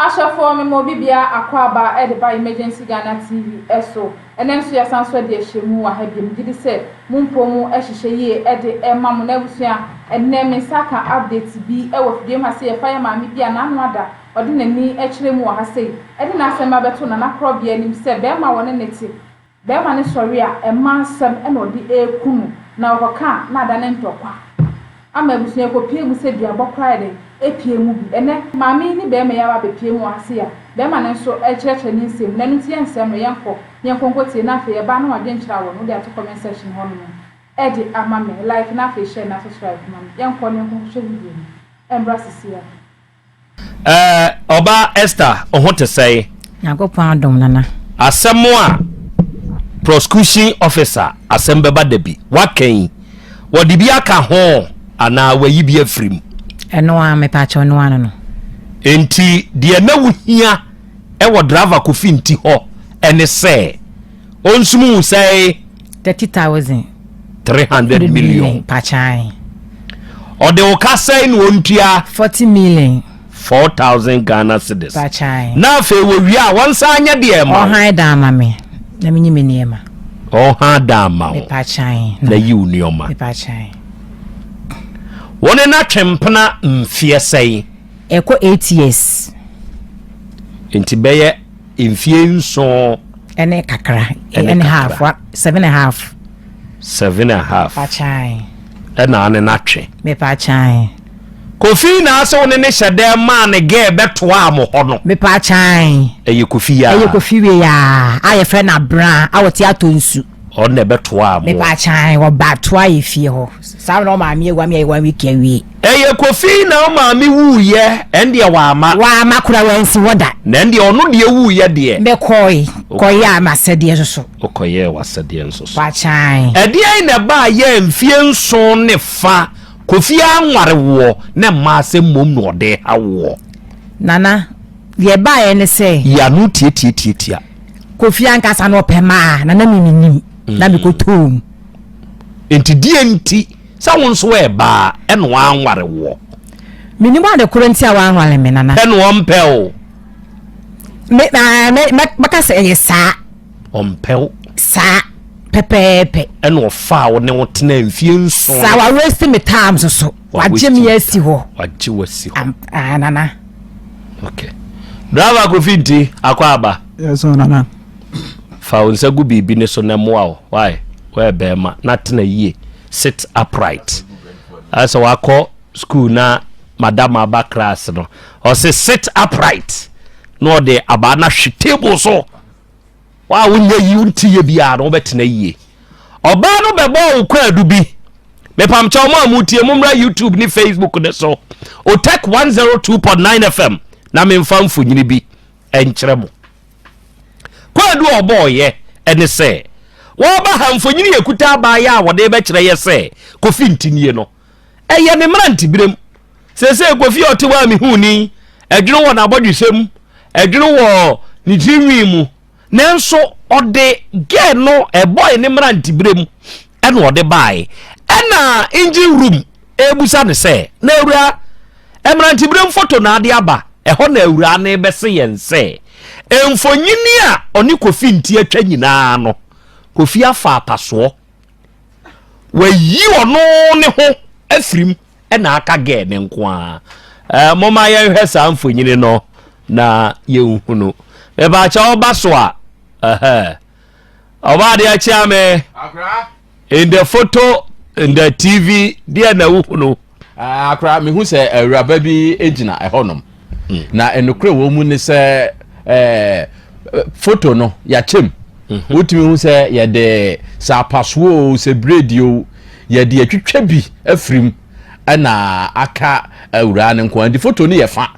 Ashafo me mo bibia akwaba e de ba emergency Ghana TV eso enen so yasanso de ehemu wa ha biem gidi se mumpomu ehhehye ye e de ema mo na busua enne me saka update bi e wo fidie ma se ye fa ma me bia na no ada ode nani e kire mu wa ha sei e de na asem abeto na nakrobia nim se be ma woni neti be ma ne sori a e ma asem e no de ekunu na okoka na ada ne ntokwa ama busua ko pie mu se bia bokra de epie mu bi ene maami ni be me ya ba bepie mu ase ya be ma ne so e kyerɛkyerɛ ni nsem na no tie nsem no yenko tie na fe ye ba na wade nkyira wo no de ato comment section ho no e de ama me like na fe share na subscribe ma yenko ne ko hwɛ video embrace ya Oba Esther oho te say Nyagopon adom nana Asem a prosecution officer Asem Beba Dabi wakan wodi bi aka ho ana wayi bi afrim eno a me pa cho no ano no enti de na wuhia e wo driver ko finti ho ene se onsumu say 30,000 300 million pa chai o de o ka say no ontua 40 million 4,000 Ghana cedis pa chai na fe wo wi a won sa anya de ma o han da ma me na menyi me niema o han da ma me pa chai na yi unioma me pa chai wone na twempena mfie sei eko 8 years enti beye mfie nso ene kakra ene half 7.5 pa chai na ane na twe me pa chai kofi na ase wone ne hyede ma ne ge beto am ho no me pa chai eye kofi ya we ya aye friend na bra awoti atonsu on ne beto am me pa chai wo bato aye fie ho sa no ma me egwa me wiki awie eye kofi na ma me wuye ende wa ma kura wansi woda na ende ono de wuye de me koy ama sede so okoye wasede nso pa chai ede ai na ba ye mfie nso ne fa kofi anware wo na ma se mom no de hawo nana ye ba ye ne se ya no tie kofi ankasa no pema na miminim na mi ko tom enti die nti sa won so e ba eno anware wo minimu ade kurenti a wanware me nana eno ompel me maka se ye sa ompel sa pepepe eno fa wo ne wotena mfie nso sa wa waste me time so waje me asi ho waje wasi ho nana okay driver ko finti akwaba yes nana fa unsa gu bibi ne so na moa why we be ma na tena yie sit upright as wako school na madam aba class no o say sit upright no de aba na hwe table so wa wonya yi untie bia no betena yie oba no bebo ukwadu bi me pamcha mo amutie mumra YouTube ni Facebook ne so OTEC 102.9 FM na me mfamfo nyini bi enkyere mo kwadu oboye ene se wo ba hamfo nyini yakuta ba ya wode be kire ye se kofi ntinie no eye ne mranti birem se kofi otewa mi huni edwene wo na abodwesem edwene wo ni tinwi mu nenso ode ge no boy ne mranti birem ene ode bai ena engine room ebusa ne se na ewura mranti birem photo na ade aba eho na ewura na be se yense emfonyini a oni kofi nti atwa nyina no kofi afa apaso wayi ono ne ho afrim ena aka ge ne nko a moma ye hwesa emfonyini no na ye hunu e ba cha oba so a oba de acha me akra in the photo in the TV dia na hunu akra me hu se awuraba bi ejina ehonom na enokre wo mu ne se photo no ya chem wotimi hu se ye de sa paswo se bredio ye de atwitwa bi afrim ana aka awura ne nko andi photo no ye fa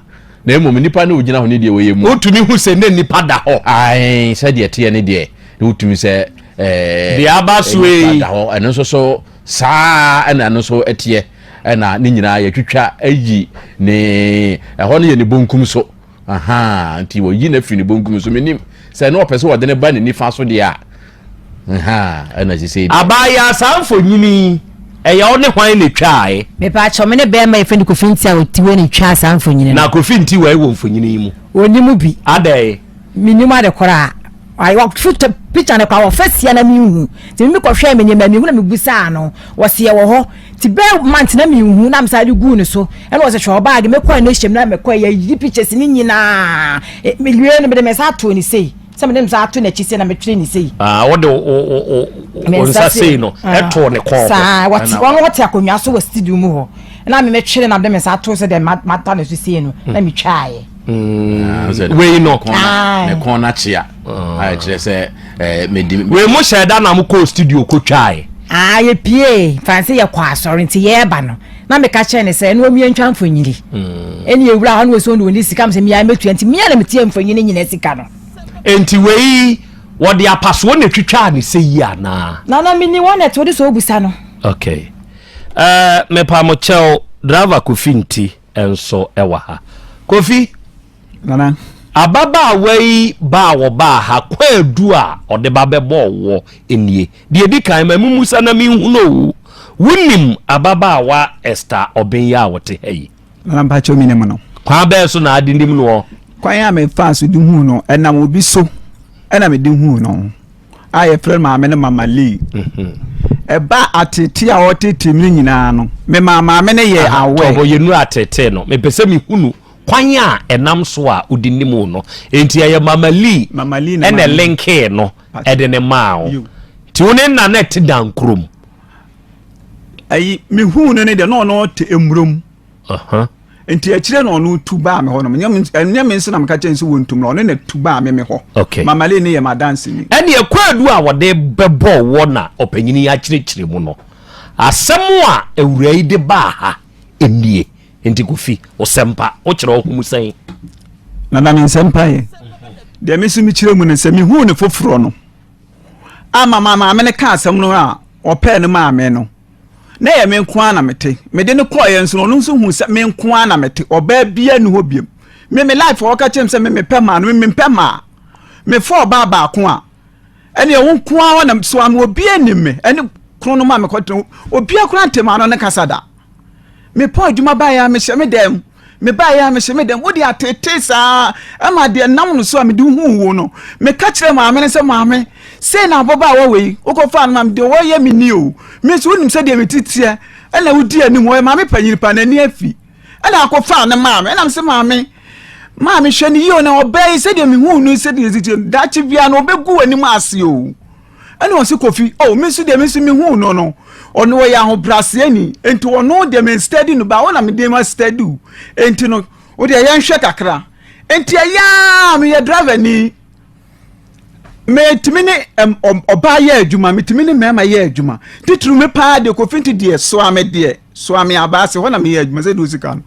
na emom nipa na ogina ho ne de wo ye mu wotimi hu se ne nipa da ho ai se de te ne de wotimi se de abaswe da ho eno so saa ana no so etie na ne nyina ye twitwa ayi ne eho ne ye ne bonkum so aha nti wo yi na firi ne bonkum so menim se no opese wo de ne ba ne nifa so de a aha ana ji sei abaya sanfo nyini ya one hwan ne twae me pa chome ne be ma e fendi kofinti a otiwe ne twa sa mfonyine na kofinti wa e wo mfonyine yi mu onimu bi adai minima de kora I walk through the picture na kwa first year na mi hu ti mi ko hwe me nyema mi hu na mi gusa no wo se ye wo ho ti be month na mi hu na msa de gu ne so e no wo se hwe bag me kwa na hyem na me kwa ya yi pictures ni nyina me lwie no me de me sa to ni sei se me de msa to na chi se na me tire ni sei wo de o nsa sei no e to ne ko sa what akonwa so wo studio mu ho na me twire na de me sa to se de mata ne so sei no na mi twae we no ne kona chia ai kire se medi we mo sheda na mo ko studio ko twae ye pie fancy ye kwa sorry nti ye ba no na me ka che ne se no mi antwa mfonyiri eni ewura ha no so no ni sika mse mi ya metu nti mi ya na metie mfonyiri nyina sika no enti we wo de apaso na twitwa ne se yi ana na mi ni wona to de so obusa no okay me pa mo chel driver kofinti enso ewa ha kofi nana ababa wei ba wo ba ha kwadu a ode ba bebo wo enie de edi kan ma mumusa na mi hu no wunim ababa wa Esther Obenya wote hey nana ba cho mi ne mo no kwa be so na adindim no kwa ya me fa so di hu no na mo bi so na me di hu no aye friend ma me ne mama Lee ba atete a otete mi nyina no me mama me ne ye awe tobo yenu atete no me pese mi hunu kwanya enam so a udinimu no enti ya mama Lee na ene linke no ede ne mao ti woni na net dan krom ayi mi hu ne de no te emrom enti akire no no tuba me ho no nyam nsi na maka chensi wontum no ne tuba me ho mama Lee ne ye madansi ni ene ekwadu a wode bebo wo na opanyini ya kirikire mu no asemu a ewura yi de ba ha enie enti Kofi osempa o kire ohumu san na na min sempa ye de me sumi kire mu ne se mi hu ne foforo no ama mama me ne ka asem no a ope ne ma me no na ye me nko ana mete me de ne ko ye nso no nso hu se me nko ana mete oba bia ne ho biem me life o ka chem se me pe ma no me pe ma me fo ba ba ko a ene wo nko a na so am obi anim me ene krono ma me ko obi akura ntema no ne kasada me po adwuma ba ya me hye me dem me ba ya me hye me dem wodi atete sa ama de nam no so a me du hu wo no me ka kire ma me se ma me se na boba wa we ukofa na me de wo ye me ni o me so nim se de me titie ena wodi anim wo ma me panyiri pa na ni afi ena akofa na ma me na me se ma me hwe ni yo na obey se de me hu no se de titie da chi bia na obegu anim ase o ena wo se Kofi o me so de me hu no ono wo ya ho brase ani enti ono de me steady no ba wona me de ma steady enti no wo de ya nhwe kakra enti ya me ya driver ni me timini oba ya adwuma me timini mema ya adwuma titru me pa de Kofinti de so ame abase wona me ya adwuma se do sika no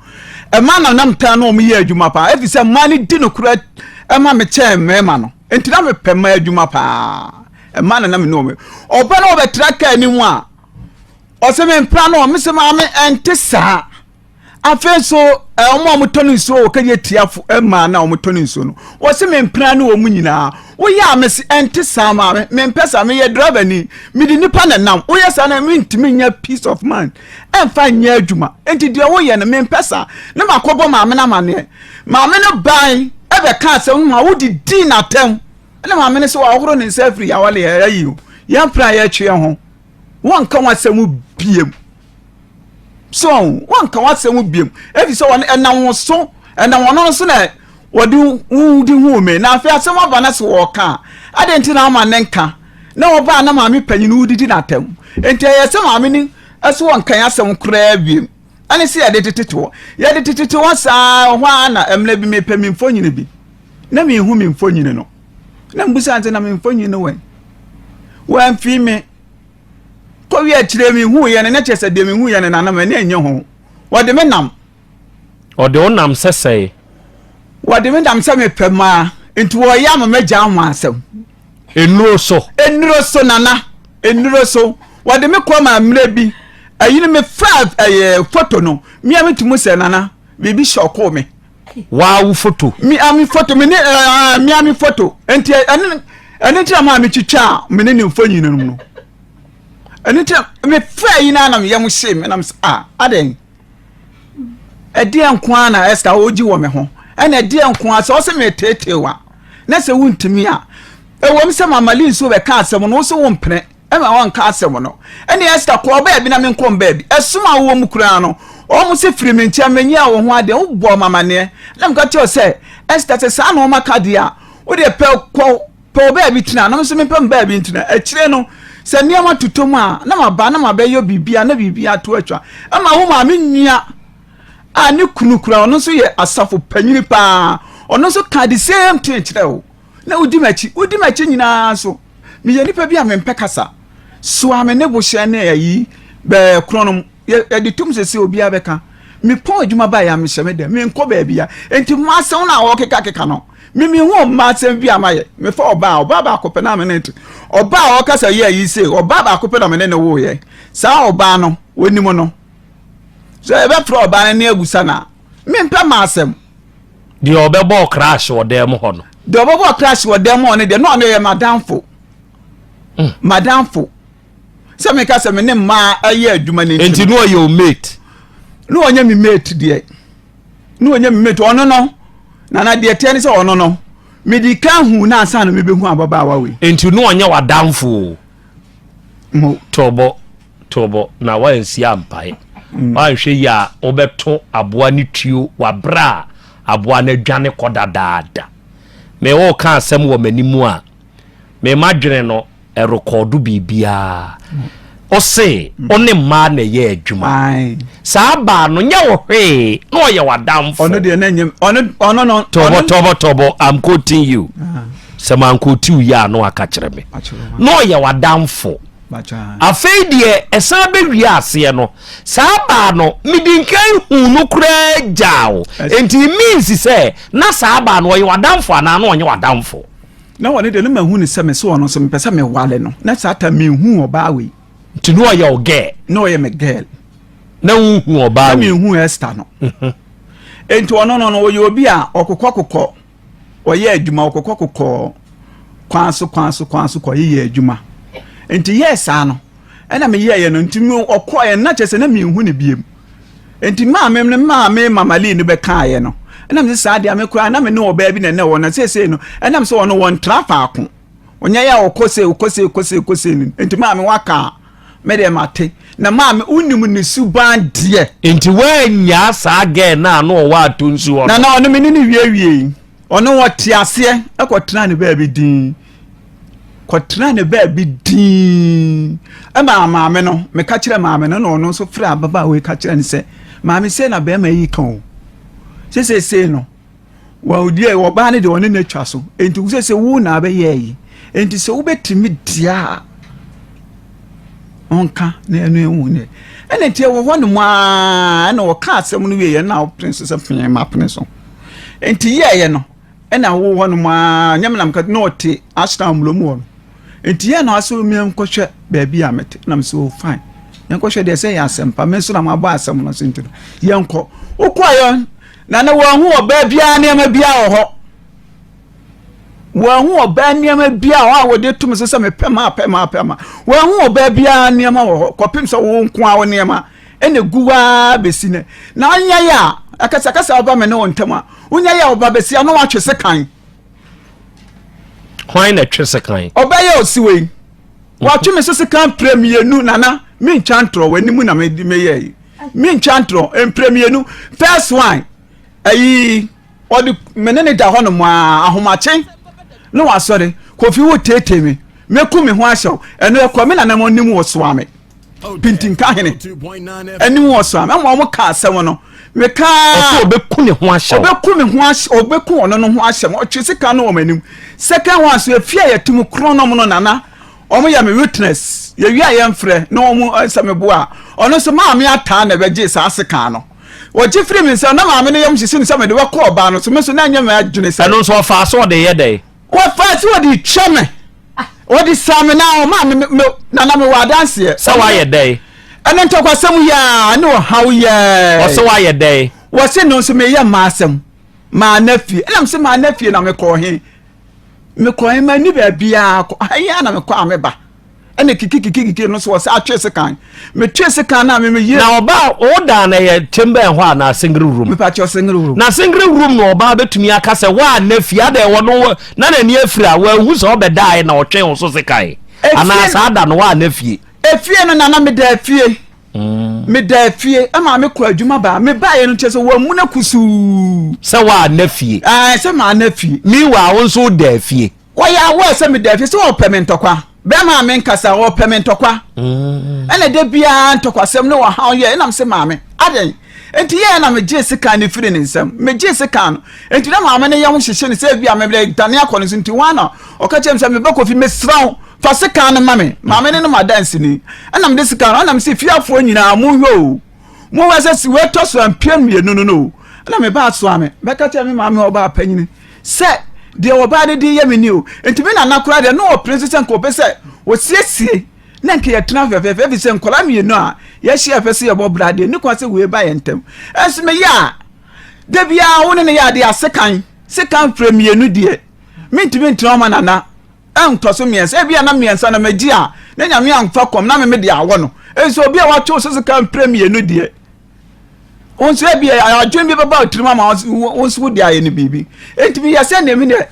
e ma na nam ta no me ya adwuma pa efi se mani di no kura e ma me che mema no enti na me pe ma adwuma pa e ma na me no me oba na obetra ka ni mu a oseme mpra no me se ma me ente sa afeso omo mutoni so o kaye tiafo ma na omutoni so no oseme mpra no omu nyina wo ya me se ente sa ma me mpesa me ye driver ni me di nipa na nam wo ya sa na me ntimi nya peace of mind emfa nya adwuma enti de wo ye na me mpesa na makobo ma me na mane ma me no ban ebe ka se ma wo di na tem na ma me ne so wa horo ne safri ya wale ya yi ya mpra ya twe ho won kan wasemu biem so won kan wasemu biem efi so won enam so enam wono so na wodi udi hu me na afi asem aba na so wo ka adenti na ama nenka na wo ba na ma me panyin udi na atam enti yesem ma ni aso won kan asem kura biem ani se ya de tete wasa hwa na emle bi me pemi mfonyine bi na me hu me mfonyine no na mbusa ante na me mfonyine we wan fi me ko wi akire mi hu ye ne na chese de mi hu ye ne na na me na enye ho wode me nam ode onam sesei wode me nam se me pema nti wo ya ma magya ho asem enuro so nana enuro so wode me ko ma mre bi ayini me fa photo no mi amitumu se nana bibi shoko me wow photo mi ami photo me ne mi ami photo enti ene ti ama mi twitwa me ne mfonyi no no anytime me fa yi na me yam shame and I'm aden e dia nko na Esther oji wo me ho ena dia nko so se me tetewa na se wuntimi a e wo mse mamali so be ka asem no so wo mpene e ma won ka asem no ena Esther ko ba bi na me nkom ba bi esuma wo mu kura no o mu se firi me ntia manyi a wo ho ade wo bo mamane na mka tio se Esther se sa no maka dia wo de pe ba bi tina na so me pe ba bi tina e kire no se niam atutom a na maba na mabeyo bibia na bibia to atwa ama wo ma me nua ani kunukura ono so ye asafo panyini pa ono so ka the same thing kire wo na udi machi nyina so me ye nipa bia me mpekasa so ame ne bo hye na yi be kronom ye de tum se obi abeka me pon adwuma ba ya me hye me de me nko ba bia enti ma asem na wo keka no me hu ma asem bia ma ye me fa oba ba ko pe na me nti oba o kasa ye yi se oba ba ko pe na me ne wo ye sa oba no woni mo no so ebe pro oba ne agusa na me mpa ma asem di obebo crash wo dem ho no de obebo crash wo dem ho ne de no ye madamfo madamfo se me kasa me ne ma aye adwuma ne enti no your mate no onye mi mate de no onye mi mate ono no na de tene se ono no medika hu na asa no mebehu ababa awawe enti no onye wadamfo mo tobo na wa ensi ampai wa hwe ya obeto aboa ne tuo wabra aboa na dwane kodadaada me wo ka asem wo manimu a me madwene no e recordu bibia o se one ma na ye adwuma sa ba no nya wo hwe no ye wadamfo ono de na nyem ono no tobo I'm quoting you sama quote ya no aka kire me no ye wadamfo afeidie esa be wi ase no sa ba no midinkan hu no kura jawo enti means say na sa ba no ye wadamfo ana no onye wadamfo na wone de no mahu ni se me so ono so me pesa me wale no na sa ta me hu oba we ti no ye o girl no ye me girl na hu oba we me hu Esther no enti ono no wo ye obi a okokokokọ oye adwuma okokokokọ kwanso ko ye adwuma enti yes ano ena me ye no enti mi okoye na chese na me hu ne biem enti maame mamali ni be kaaye no ena me sa dia me kura na me no oba bi na wo na sese no ena me so wono won trafa ako onya ya okose ni enti maame waka me de mate na maame unim ni suban de enti wanya sa again na no wa atonsu wo na ono me ni wie ono wo te ase ekotena ne ba bi din kwatena ne ba bi din ama maame no me ka kire maame no ono so fra baba we ka kire ne se maame se na be ma yi kan sese no wa odie wo ba ne de one na twa so enti sese wu na be ye yi enti se wo betimi dia onka na enu ewu ne ene tie wo hono ma na wo ka asem no wie ye na wo princess afanya ma pene so enti ye no ena wo hono ma nyam nam ka no te ashta mlomu no enti ye na aso mi enkohwe ba bi amete na so fine enkohwe de se ya asempa me so na ma ba asem no senti ye enko ukwayo na wo hu oba bia ne ma bia wo ho wo hu oba ne ma bia wo a de tum so se me pema wo hu oba bia ne ma wo ho kopim so wo nko a wo ne ma ene guwa besine na anya ya akasa oba me ne won ntama unya ya oba besi no wa twese kan hwan na twese kan oba ya osiwe wa tweme so se kan premier nu nana me nchantro wanimu na me ye me nchantro premier nu first one ayi odi menene da hono ma ahomache no wa sore kofi wo tetemi meku me ho ahyew eno ekọ me nana mo nim wo so ame pintin ka hene eni wo so ame mo ka asem no me ka obeku ne ho ahyew obeku ono no ho ahyew o twese ka no wo manim second one so afia yatum kronom no nana omo ya me witness ye wi aye mfre na omo asamebo a ono so ma me ata na beje sa aseka no o jifri mi se na ma me ne yam hisi ni se me de ko oba no so me so na anya me adwene se eno so fa so de ye dey wo fa so de tweme o di same na o ma me na me wa dance ye so wa ye dey eno to kwasem ya ne o haw ye o so wa ye dey wo se no so me ya ma asem ma nafie ena me se ma nafie na me ko he ma ni ba bia ko aya na me ko ameba ene kiki no so was atwese kan me twese kan na me ye na oba oda na ye chamber ho na single room me pa cho single room na single room no oba betumi aka se wa na fia da wo no na na ni afira wa hu so obeda na otwe ho so se kai ana sa ada no wa na fie efie no na me da fie me da fie ama me kwa adwuma ba me ba ye no tese wa mu na kusu se wa na fie se ma na fie mi wa won so da fie wa ya wa se me da fie se wo pementokwa be ma me nkasa wo pementokwa ene de bia ntokwa sem no wa ha ye na me se ma me aden enti ye na me je sika ne firi ne nsam me je sika no enti na ma me ne ye ho hyehye ne se bia me ble dane akọ ne nti wa na o ka chem se me bakofi me sraw fa sika no ma me ne no ma dance ni na me de sika no na me se fiafo nyina mu hwo mu wa se si we to so ampiem mienu no na me ba so ame be ka chem me ma me oba panyini se de oba de di ye me ni o enti me na nakura de no o president ko be se o siesie na nke ye tena fefefe bi se nkola mienu a ye hia fese ye bobrade ni kwa se we ba ye ntem enso me ya de bia woni ne ya de sekan premienu de mintimi ntino ma nana entoso miensa bia na miensa na magi a na nyame amfa kom na me de awo no enso bia wa cho sekan premienu de onso bia adwen bi baba otirima ma onso de aye ni bibi entimi ya se na mi de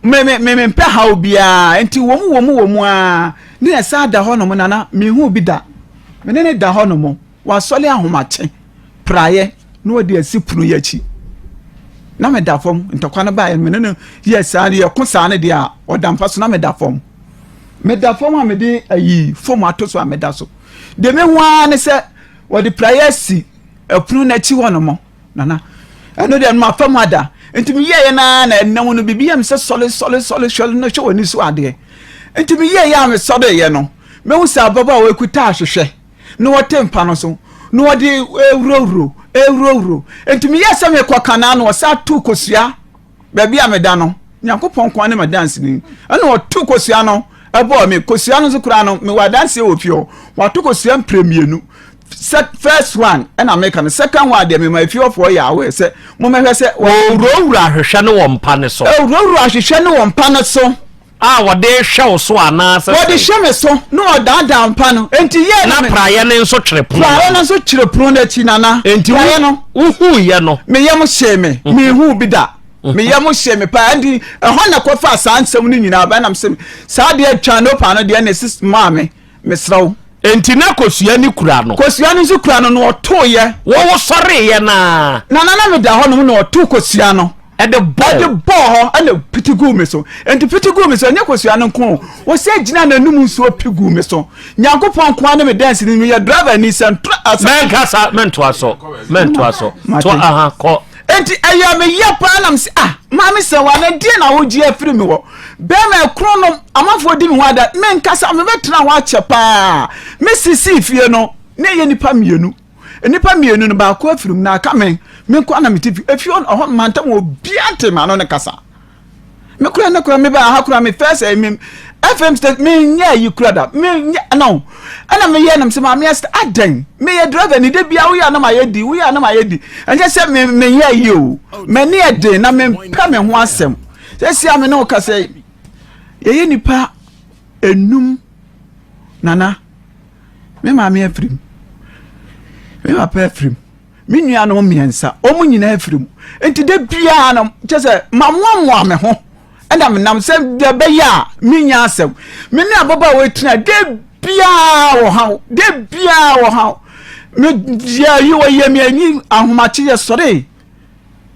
me mpe ha bia enti womu a ni esa da ho no mo nana me hu bi da me ne da ho no mo wa sole ahomache praye no odi asipunu yachi na me da fom ntokwa na ba me ne yes a ye ko sa ne dia odamfa so na me da fom a me de ayi fom atoso a me da so de me hwa ne se wodi praye si apunu na chi ho no mo nana eno de ma fam ada enti me ye na enam no bibia me se sole no hwe ni so ade enti me ye ya me sode ye no me hu sa baba we kuta ahwehwe no wote mpa no so no wodi ewro enti me ye se me kwakana no sa tu kosua ba bia me da no Nyankopon kwa ne ma dance ni ana otu kosua no ebo me kosua no so kura no me wa dance wo fio wa tu kosua premienu first one and I make the second one dem my few for ya we say mo me hwe say owura hwehwe ne wo mpa ne so owura hwehwe ne wo mpa ne so wo de hwe so ana se wo de hwe me so no da mpa no enti ye na praye ne so twere pro na chi nana enti ye no uhu ye no me ye mo hye me hu bi da me ye mo hye me pa enti ho na kofa asansem ni nyina ba na me se sa de atwa no pa no de na sis ma me sraw enti na kosua ni kura no so kura no oto ye wo sore ye na me da ho no oto kosua no e de bo ho ana pitigu me so enti pitigu me so nya kosua no ko wo se gina na num so pigu me so Nyankopon kwa na me dance ni me driver ni central mento aso to aha ko enti aya me ye pa na me se mami se wa na die na wo gi afiri me wo be me kro no amafo di me ho ada me nkasa me betena ho ache pa me sisi fie no ne ye nipa mienu no ba ko afiri na aka me ko na me tifi afio ho mantam wo biante ma no ne kasa me kura na kura me ba ha kura me first FM state me nya yi kura da me no ana me ye nam se ma me adan me ye driver ni de bia wo ya na ma ye di anje se me ye yi o me ne ade na me pa me ho asem se sia me no ka se ye nipa enum nana me ma me afrim me ma pa afrim me nua no miensa o mu nyina afrim enti de bia na se ma moamoa me ho and I'm nam se de be ya minya asem me ne ababa we tena de bia wo ha me ya yi wo ye me ani ahomache ye sore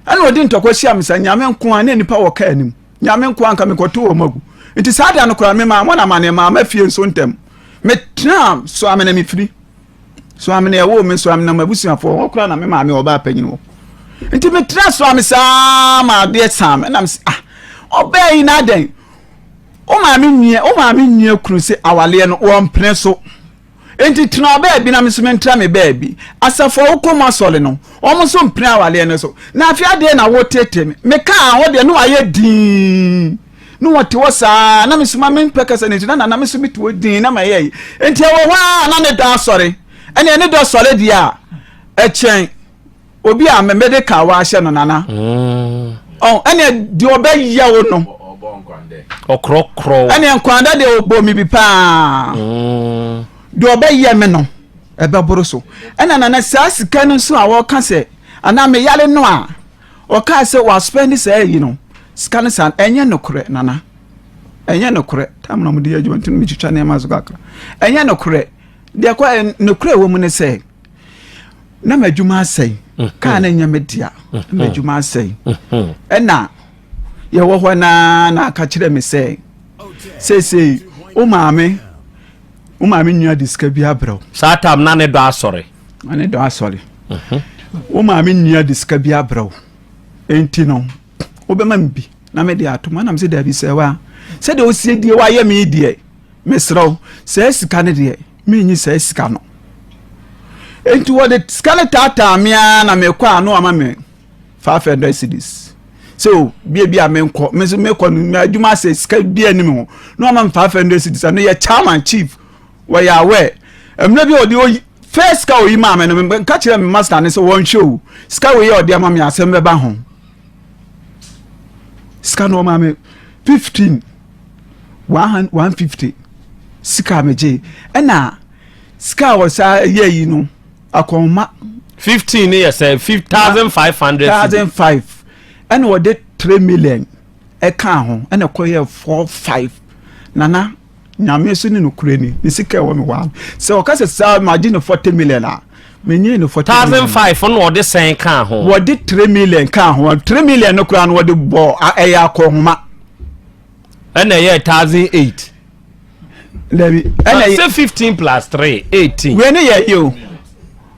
ana odi ntokwa hia me sa nyame nko an nipa wo ka anim nyame nko an ka me koto wo magu nti saada no kora me ma mo na ma ne ma mafie nso ntem me tena so amena me firi so amena ye wo me so amena mabusuafo wo kora na me ma me oba panyin wo nti me tena so amesa ma de sam na me obey na den o ma me nwie kru se awale no wo mpene so enti tena obey bi na me so mentra me baby asafo wo koma sole no o mo so mpene awale no so na afia de na wo tete me ka ho de no aye din no wote wo sa na me so ma me peka se ne na me so mito din na ma ye enti wo wa na ne da sore ene ne do sole dia echen obi a me de ka wa hye no nana ene di obey ya wo no okro ane nkwanda de obo mi bi pa do obeye me no ebe boro so ena na sa sika no so a wo ka se ana me yale no a o ka se wa spend say you know sika no san enye no kure nana enye no kure tam na mo de adwuma tin mi twitwa na ma zo kakra enye no kure de kwa no kure wo mu ne se na madwuma asai ka na nya media madwuma asai ena ye wo ho na ka kire me se o maame nua diska bi abraw satam na ne do asore ane do asore o maame nua diska bi abraw enti no o be mambi na me de atoma na me se Dabi se wa se de o sie die wa ye me die mesraw se sika ne de me nyi se sika no enti wo de sika ne tata mea na me kwa no ama me 500 cedis so bia me nko me so me ko no adwuma se sika bia ni me no ama 500 cedis no ye chairman chief wa ya we emna bi odi first ka oyi ma me no ka kire me master ne so won show sika we ye odi ama me asem be ba ho sika no ma me 15 150 sika me je ena sika wo sa ye yi no akoma 15 years 5500 and what did 3 million e kan ho and koye 4-5 nana nyame so ni no kureni ni sika wo me wa so o ka se sa imagine 40 million a menye no 4005 no de sen kan ho what did 3 million kan ho 3 million no kura no de bo e ya akoma and ye 1008 lebi and say 15 plus 3 18 we ni ye yo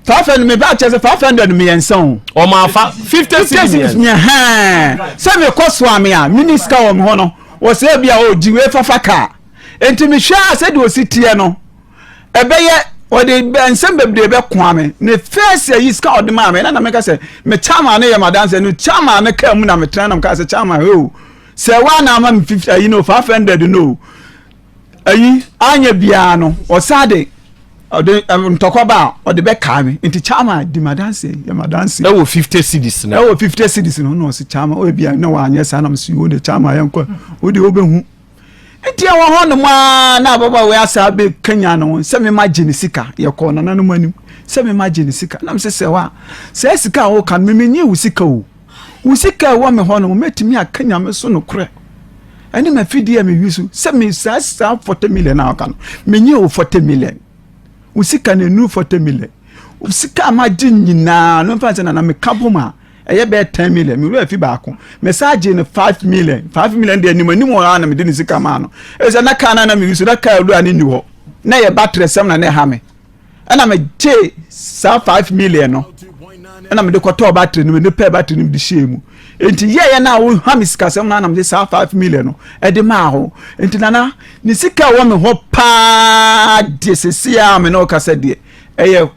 500 me ba chese 500 me yenson o ma fa 50 cedis nya ha se me koso ame a minister wo me ho no wo se bia o jiwe fafa ka enti me hwa se de o sitie no ebeye o de ensem bebde be ko ame ne first year iska o de ma ame na me ka se me chama na ye madanse no chama na ka mu na me tran na me ka se chama ho se wa na ma 50 you know 500 no ayi anya bia no o sade ode ntokoba ode be kame nti chama di madanse ya madanse e wo 50 cedis na e wo 50 cedis no si chama o bia na wa anya sa na msi wo de chama yanko o de obehu nti e wo ho no ma na baba we asa be kanya no se me magine sika ye ko na no manim se me magine sika na mse se wa se sika wo kan me menyi wo sika wo wo me ho no metimi akanya me so no kure ani ma fidi me wisu se me sa 40 million na kan menyi wo 40 million usika ne nu 40 million usika ma nyina no fanse na me kaboma eye be 10 million me ru fi ba ko message ne 5 million de anim anim wa na me de ne sika ma no e se na kana na me yusu na ka ru ani ni ho na ye battery sem na ne ha me ana me je sa 5 million no ana me de kwato battery no me pay battery no de shemu enti ye na wo ha me sika sem na me de sa 5 million no e de ma ho enti nana ni sika wo me ho pa de sesia me no ka se de eye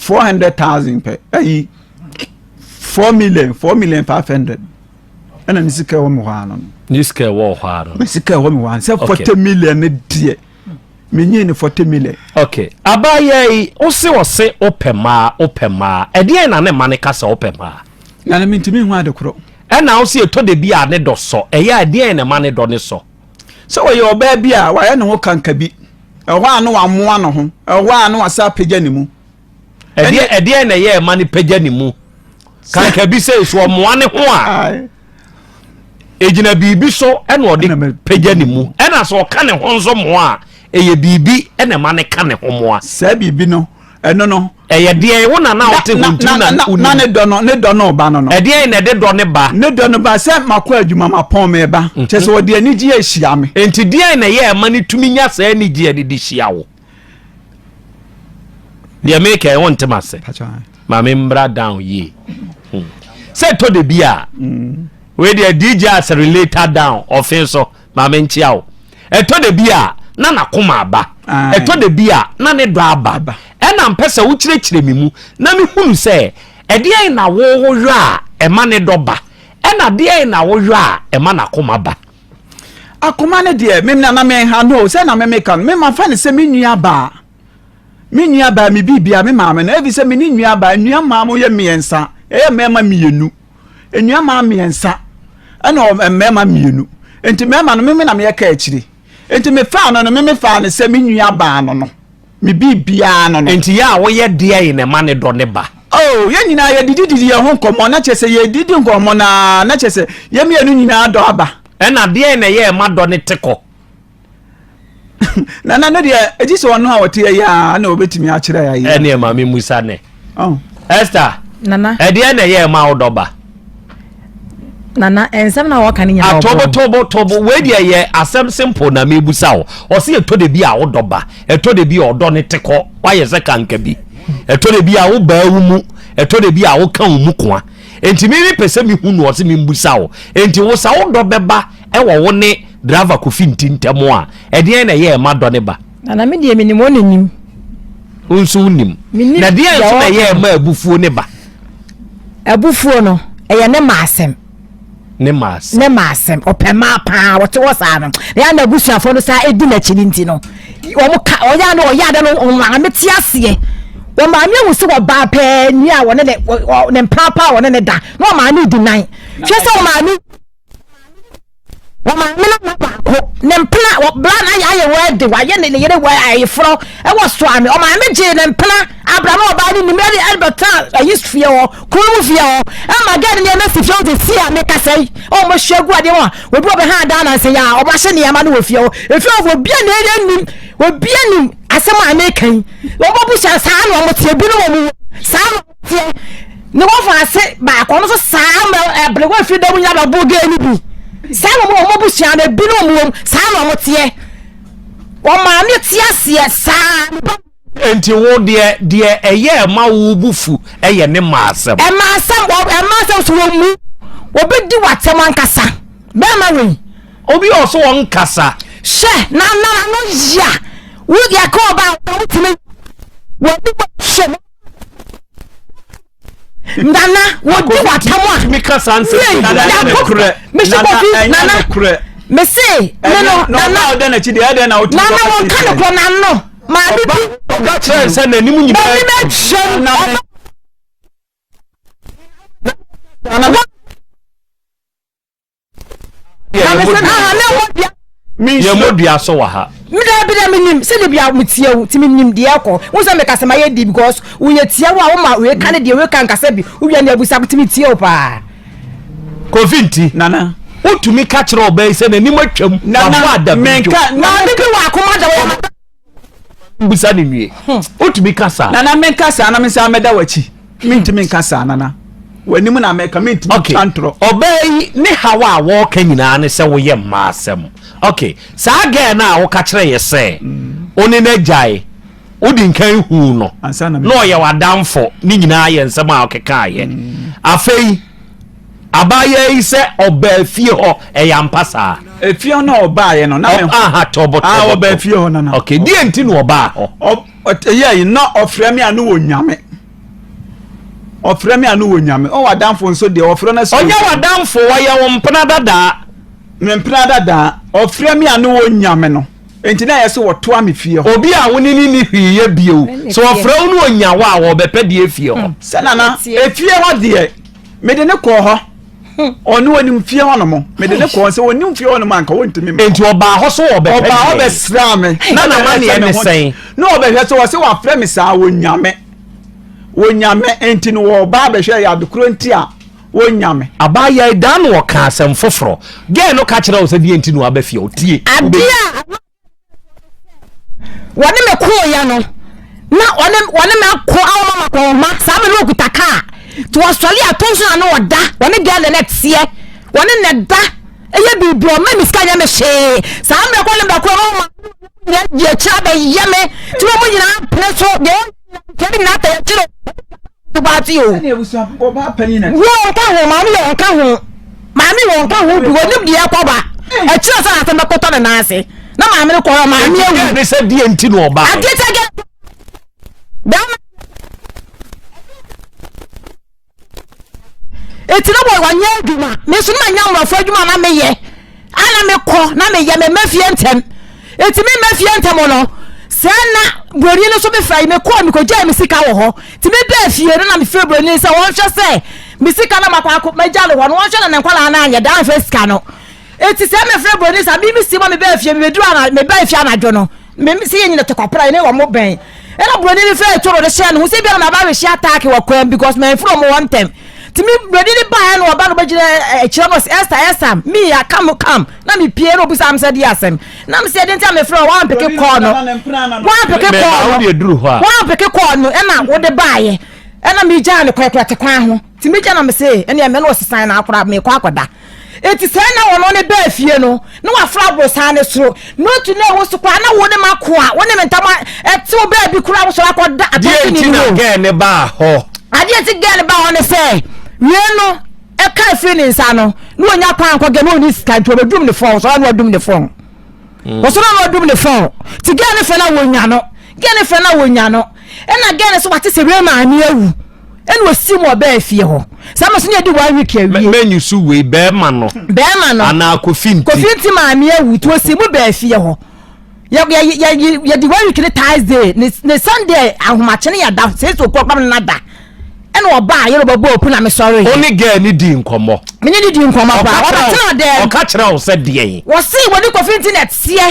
400,000 pe ayi 4 million 500 ana ni sika wo me ho ano ni sika wo ho ano ni sika wo me ho se 40 million ne de menye ni 40 million okay abaye o se opema ede na ne mane ka se opema na mintimi hu adekoro na o se eto de bia ne do so eye ede na mane do ne so so we yo ba bia wa ye ne ho kanka bi ehwa anu wa moa no ho ehwa anu asa pagya ni mu ede na ye mane pagya ni mu kanka bi se so moa ne ho a ejina bibi so na ode pagya ni mu na so ka ne ho nso moa eye bibi na mane ka ne ho moa sa bibi no eno no eye de wo na wote huntu na ne do no ba no ede na de do ne ba se makwa adwuma mapon me ba chese wo de ani gi ehia me enti de na ye mane tumi nya sa ani gi ani di hia wo de make e won temase ma me mbra down ye se to de bia we de DJ as related down offenso ma me nchia wo e to de bia na nakoma aba e to de bia na ne do aba na mpesa wo kirekire mimu na me hunu se e de na wo hwo a e ma ne do ba e na de na wo hwo a e ma nakoma ba akoma ne de me na me ha no se na me kan me ma fa ne se me nua ba me bibia me ma me na evi se me ni nua ba nua ma mo ye miensa e me ma mienu enua ma miensa ana me ma mienu enti mema no meme na me ka akiri enti me fa no meme fa no se me nua ba no me bibia no enti ya wo ye de ye ne ma ne do ne ba oh ye nyina ye didi ye ho nkomo na chese ye didi nkomo na chese ye me anu nyina do aba na de ne ye ma do ne teko na no de eji se wono a wote ya na obetimi a kire ya ye ene ma me musa ne oh Esther nana de ne ye ma wo do ba nana ensem na waka nya tobo we de ye asem simple na me busa wo o se eto de bi a wo do ba eto de bi o do ne teko wa ye se kanka bi eto de bi a wo ba wu mu eto de bi a wo kan wu mu kwa enti mi pese mi hu no o se mi busa wo enti wo sa wo do beba e wo ne driver ko finti ntemo a e de na ye ma do ne ba nana me de minim onanim unsu nim na de enso na ye ma abufuo ne ba abufuo no eye ne maasem ne mas opema pa wote wosa no ya na busuafo no sa edi na chilinti no wo mo ka oya no oya da no ma meti ase wo ma me wusi wo ba pa ni a wo ne papa wo ne da no ma ni di nan hwe se wo ma ni na ba ko ne mpla wo bla na ya ye wo de wa ye ne yere wo ayefro e wo so ame o ma me je ne mpla abraham oba ni me de alberta ayisfie wo kunu fie wo e ma ga ne me fie wo de si ame kasai o mo hwegu ade wo obi obe ha da na se ya oba hye ne yama no wo fie wo efie wo bia na ere nim wo bia nim asem ame kan wo bo bu sha sa no mo tie bi no mo sa no tie ne wo fa ase ba ko no so sa ma ble wo fie da mu nya ba bo ga ni bi sa no mo bu sha na bi no mo sa no mo tie wo ma me tie se sa enti wo de eye ma wo bufu eye ne maasem so wo mu obedi watem ankasa be ma we obi oso won kasa she na no ya wo ya ko ba wo timi wo di she ndana wo di watem a mi kasa anse na kure na kure me say no na o de na chi de ade na o ti na wo kan ko na no ma bi oga chere se na nimu nyina ye modua so wa ha mi da minim se de bia mutie wu ti minim de akọ wo se me kase ma ye di because wo ye tie wo a wo ma we kan de we kan kase bi wo ya na abusa ti mi tie o pa kofinti nana otumi ka chere oba se na nimu atwam nana menka na bi wa akoma da wo busa ni nwie otumi kasa nana menka sa na me sa meda wachi mintimi kasa nana wanimu na meka mintimi tantro obai ne hawa wo ka nyina ne se wo ye maasem okay sa ga na wo ka chere ye se oni na jai odi nkan hu no no ye wadamfo ni nyina ye nsem a okeka ye afei abaye ise oba fie ho e yampasa efie no oba ye no na me aha tobo oba fie ho nana okay die enti no oba ho ye no ofre me anu wonyame ofre me anu wonyame o wadamfo nso de ofre na so onya wadamfo wo ye wo mpena dada me mpena dada ofre me anu wonyame no enti na ye so woto ame fie ho obi a woni ni hwiye bio so ofre wo no onyawo a wo bepedie fie ho sanana efie ho de me de ne ko ho onu onim fie ho no mo me de ne ko se onim fie ho no man ka wontimi me enti oba ho so wo bepedie oba ho be sra me na ma ne ne sen no oba hwe so wo se wa frɛ me sa wonyame enti no wo ba be hwe ya adukuro enti a wonyame abaya dan wo ka asem foforo ge no ka kire wo se die enti no abafie otie adia wone me ko ya no na wone me ko awoma ko ma sa me no kutaka to wasoli atonso na oda wone ge le next year wone ne da eye bibi o ma miska nya me hye sa me ko le ba ko ma ye cha be yeme ti mo nyina preso de kebi na ta chiro to ba ti o ne busa o ba pani na wo ka ho ma mi ka ho bi woni de akoba e chiro sa na ta mekoto na nase na ma mi ko ma mi ewu ne se die enti no oba agetege etino boy wanye aduma me so na nya mrafo aduma na meye ana me ko na meye me mafie ntem etimi mafie ntem no sana bori no so be frai me ko mi ko jai mi sika wo ho ti me be fie no na me fie bori se won hwe se mi sika na makwa ko majale ho no won hwe na nkwala na anya dan fe sika no eti se me frɛ boni sa bi si mo me ba afie me duru ana me ba afie anadwo no me si yin to kopra ne wo mo ben ena boni ni frɛ toro de share no se bi na ba we share attack wo kwan because me from one time timi boni ni ba no ba no ba gina ekira no Esther me ya come na me pie no busa am say di Asem na me say den ta me frɛ wan peke call no wan peke call no ena wo de ba ye ena me gya ne kwekwa te kwan ho timi gya na me say ena me no sesan na akora me kwa akoda eti say na wono ne ba fie no na wa fra bro san ne so no to na wo so kwa na wo ne makoa wo ne mentama eti wo ba bi kura wo so akoda atoti ni no ge ne ba ho ade eti ge ne ba ho ne say wie no e ka fie ne nsa no no onya kwan ko ge no ni sika to bedum ne phone so na dum ne phone wo so na dum ne phone ti ge ne fe na wo nya no ge ne fe na wo nya no e na ge ne so wate se we ma ani awu enu osi mo ba fie ho sama so ne di 1 week awie menu su we be ma no ana kofinti ma me awu to osi mo ba fie ho ya di 1 week ne Thursday ne Sunday ahomache ne ya da se so ko kwam na da enu oba ye robo opu na me sorry oni ge ni di nkomo me ni di nkomo ba o ba tena de o ka kire o se de yin wo si wo di kofinti net sie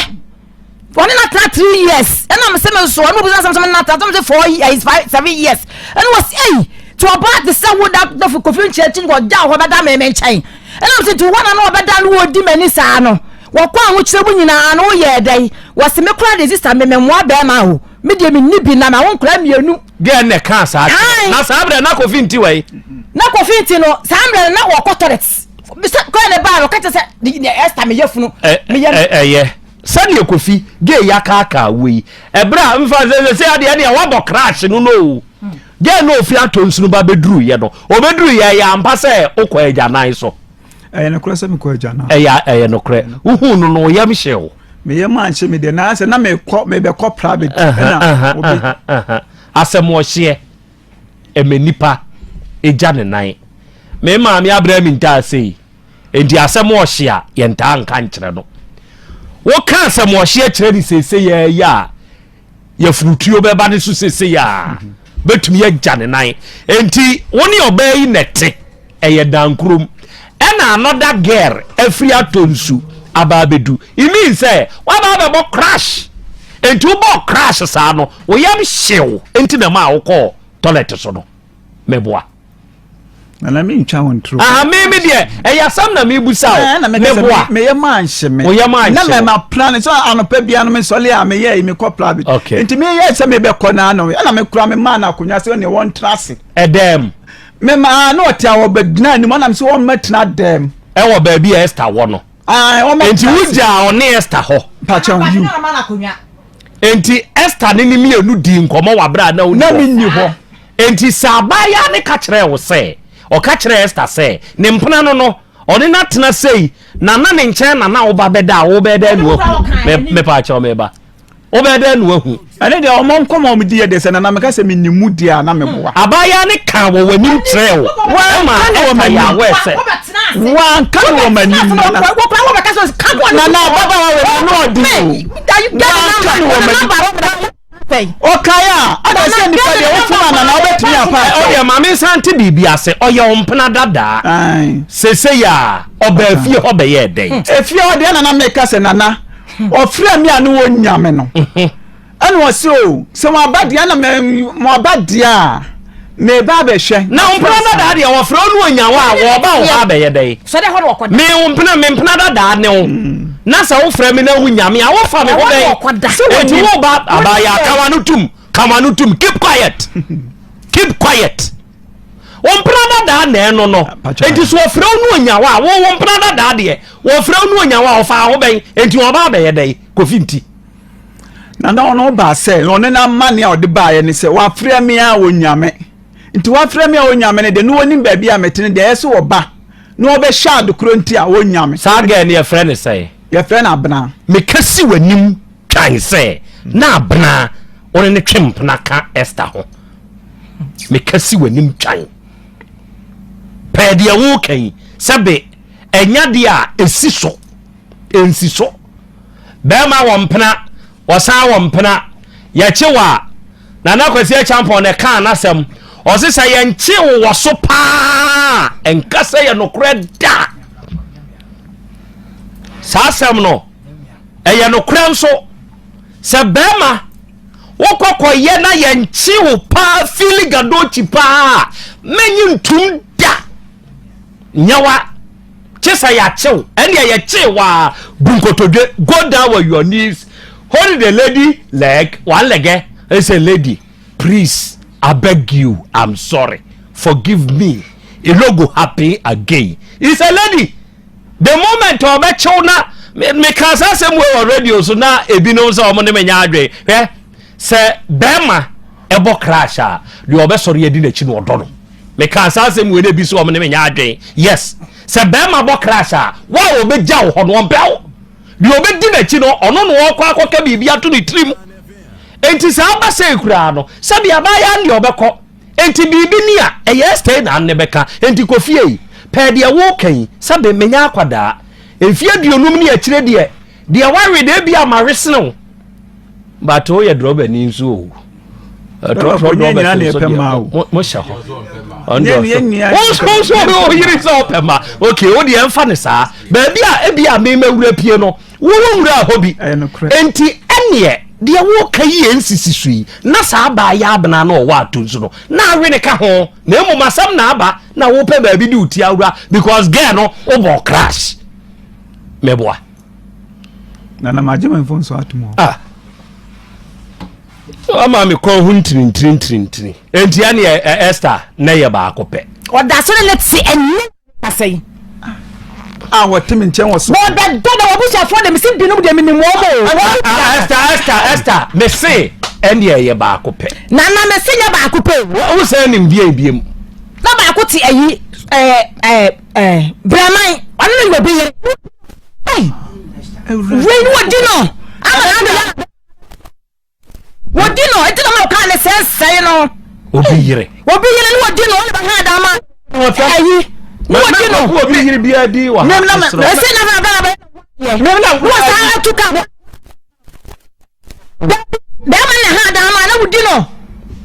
woni na 3 years ena me se me so no bu sam na ta me 4 years 7 years enu wo si to about the sun would that the coffin church go down ho beda me nchen and I'm say to one no beda no odi mani saa no wo kwa ho kire bu nyina no ye dai wo se me kura de sister me mo ba ma ho me de me ni bi na ma won kura mienu ge ne ka saa na saa bre na coffin ti wai na coffin ti no saa bre na wo kotoret bi se ko ne ba no ka se Esther me yefunu me ye sani ekofi ge ya ka we ebra mfa se ade ade wa bo crash no no ge no ofi atonsunu ba beduru ye no obeduru ye ya ampa se okọ eja nan so no kura se me ko eja na no kura uhu no yam hyew me ye man hye me de na se na me be ko private na obi Asem wo hye emenipa eja ne nan me ma me Abraham nta sei enti asem wo hye a ye nta nka nkyere no wo ka asem wo hye kyere ni sese ye ya ye frutuo be ba ne so sese ya betumi ya jane nan enti woni obai nete eye dankrum ena another girl every atonsu ababedu it means say wa ba be crash enti wo crash sa no wo yam hyew enti na ma wo ko toilet so no meboa na me ntwa won tru me de eye sam na me busa o meboa me ye man hye me wo ye man na me ma plan so anopa bia no me sole a me ye me ko private enti me ye se me be ko na no na me kura me man akonya se ne won trase edem me ma na otia wo bedina ni mo na me se won metna dem e wo ba bi Esther wo no enti wuja on Esther ho pacha you enti Esther ni mi enu di nkomo wa bra na na me ni ho enti sabaya ne ka kire wo se o ka kire Esther se ne mpena no oni na tena sei na ne nchen na wo ba beda wo beda nu me pa cha me ba wo beda nu ahu ane de o mon komo o di de se na me ka se me nimu dia na me boa abaya ne ka wo wanim kire wo wa ma wo ma ya we se wa kan wo manim na wo pa wo ka so ka na baba wo no di okaya ada se ni pade wo funa na obetumi apa o ye mama santi bibi ase o ye ompena dada sese ya obafie ho be ye den efie o de na me ka se nana ofre mi anu wo nyame no anu o se mo abadia na mo abadia me ba be hwe na ompena dada de wo ofre onu onyawa wo ba wo ba be ye den so de ho wo koda me ompena dada ne o na sa wo frɛ me na hu nyame a wo fa me ho be enti wo ba abaya kamanutum keep quiet wo mpra da na eno no enti so frɛ nu onyawa wo mpra da de wo frɛ nu onyawa wo fa ho be enti wo ba be ye dai kofinti na no ba se one na mane a ode ba ye ni se wa frɛ me a wo nyame enti wa frɛ me a wo nyame ne de no woni ba bia metene de ese wo ba no wo be shad kronti a wo nyame sa ga ne ye frɛ ne sai ye frɛ na abna me kasi wanim twan se na abna one ne twemp na ka Esther ho me kasi wanim twan pɛde wo kan sɛbe enya de a ensi so be ma wo mpena wo san wo mpena ya chewa na kwasi a champion ne kan na sem o se say enche wo so pa enkasa ye no kora da saa asɛm no ɛyɛ no kora nso sɛ bɛma wokɔkɔyɛ na yɛnkye wo paa fili gadochi paa menyi ntum da nyawa kyesa yɛakyew ɛne yɛkye wa bunkotodwe go down on your knees hold the lady leg one leg and say lady please I beg you I'm sorry forgive me it no go happen again it's a lady the moment obechew na me kan say say we already so na ebi no so omo ne menya adwe se bema ebo crash a de obesori edi na chi no odo no me kan say say we na bi so omo ne menya adwe yes se bema bo crash a wa obeja wo ho no ombel de obedi na chi no ono no okwa akoka bibia to ne trim enti sa ba say kura no se bia ba ya ndi obekọ enti bibi ni a eye stay na ne beka enti kofie pe de wo kan sabe menya akwada efie duonum ni akire de ware de bia maresene but o ye drobe ni nso o drobe mo sha ho ondo so o yiri so pema okay o de emfa ne saa ba bia e bia me mawura pie no wo wura hobi enti ene de wo kan ye nsisi sui na saa ba ya abna na o wa atonso no na awe ne ka ho na emu masam na aba na wo pe ba bi di uti awura because girl no o bo crash meboa na majema phone so atumo so ama me ko hu ntrin enti ane Esther na ye ba akopɛ oda so na ti enye asai watimi nchen wo so bo da da wo busa for dem sin binu dem ni mo Esther me say ene ye ba akopɛ na me se ye ba akopɛ wo say nim biem na ba akoti ayi braman onu no be ye when wodino wodino etino ma ka ne say no obi yire ni wodino ba ha da ma ayi wodino obi yire bia di wa nem na se na ba nem na wo sa atuka da ma na ha da ma na wodino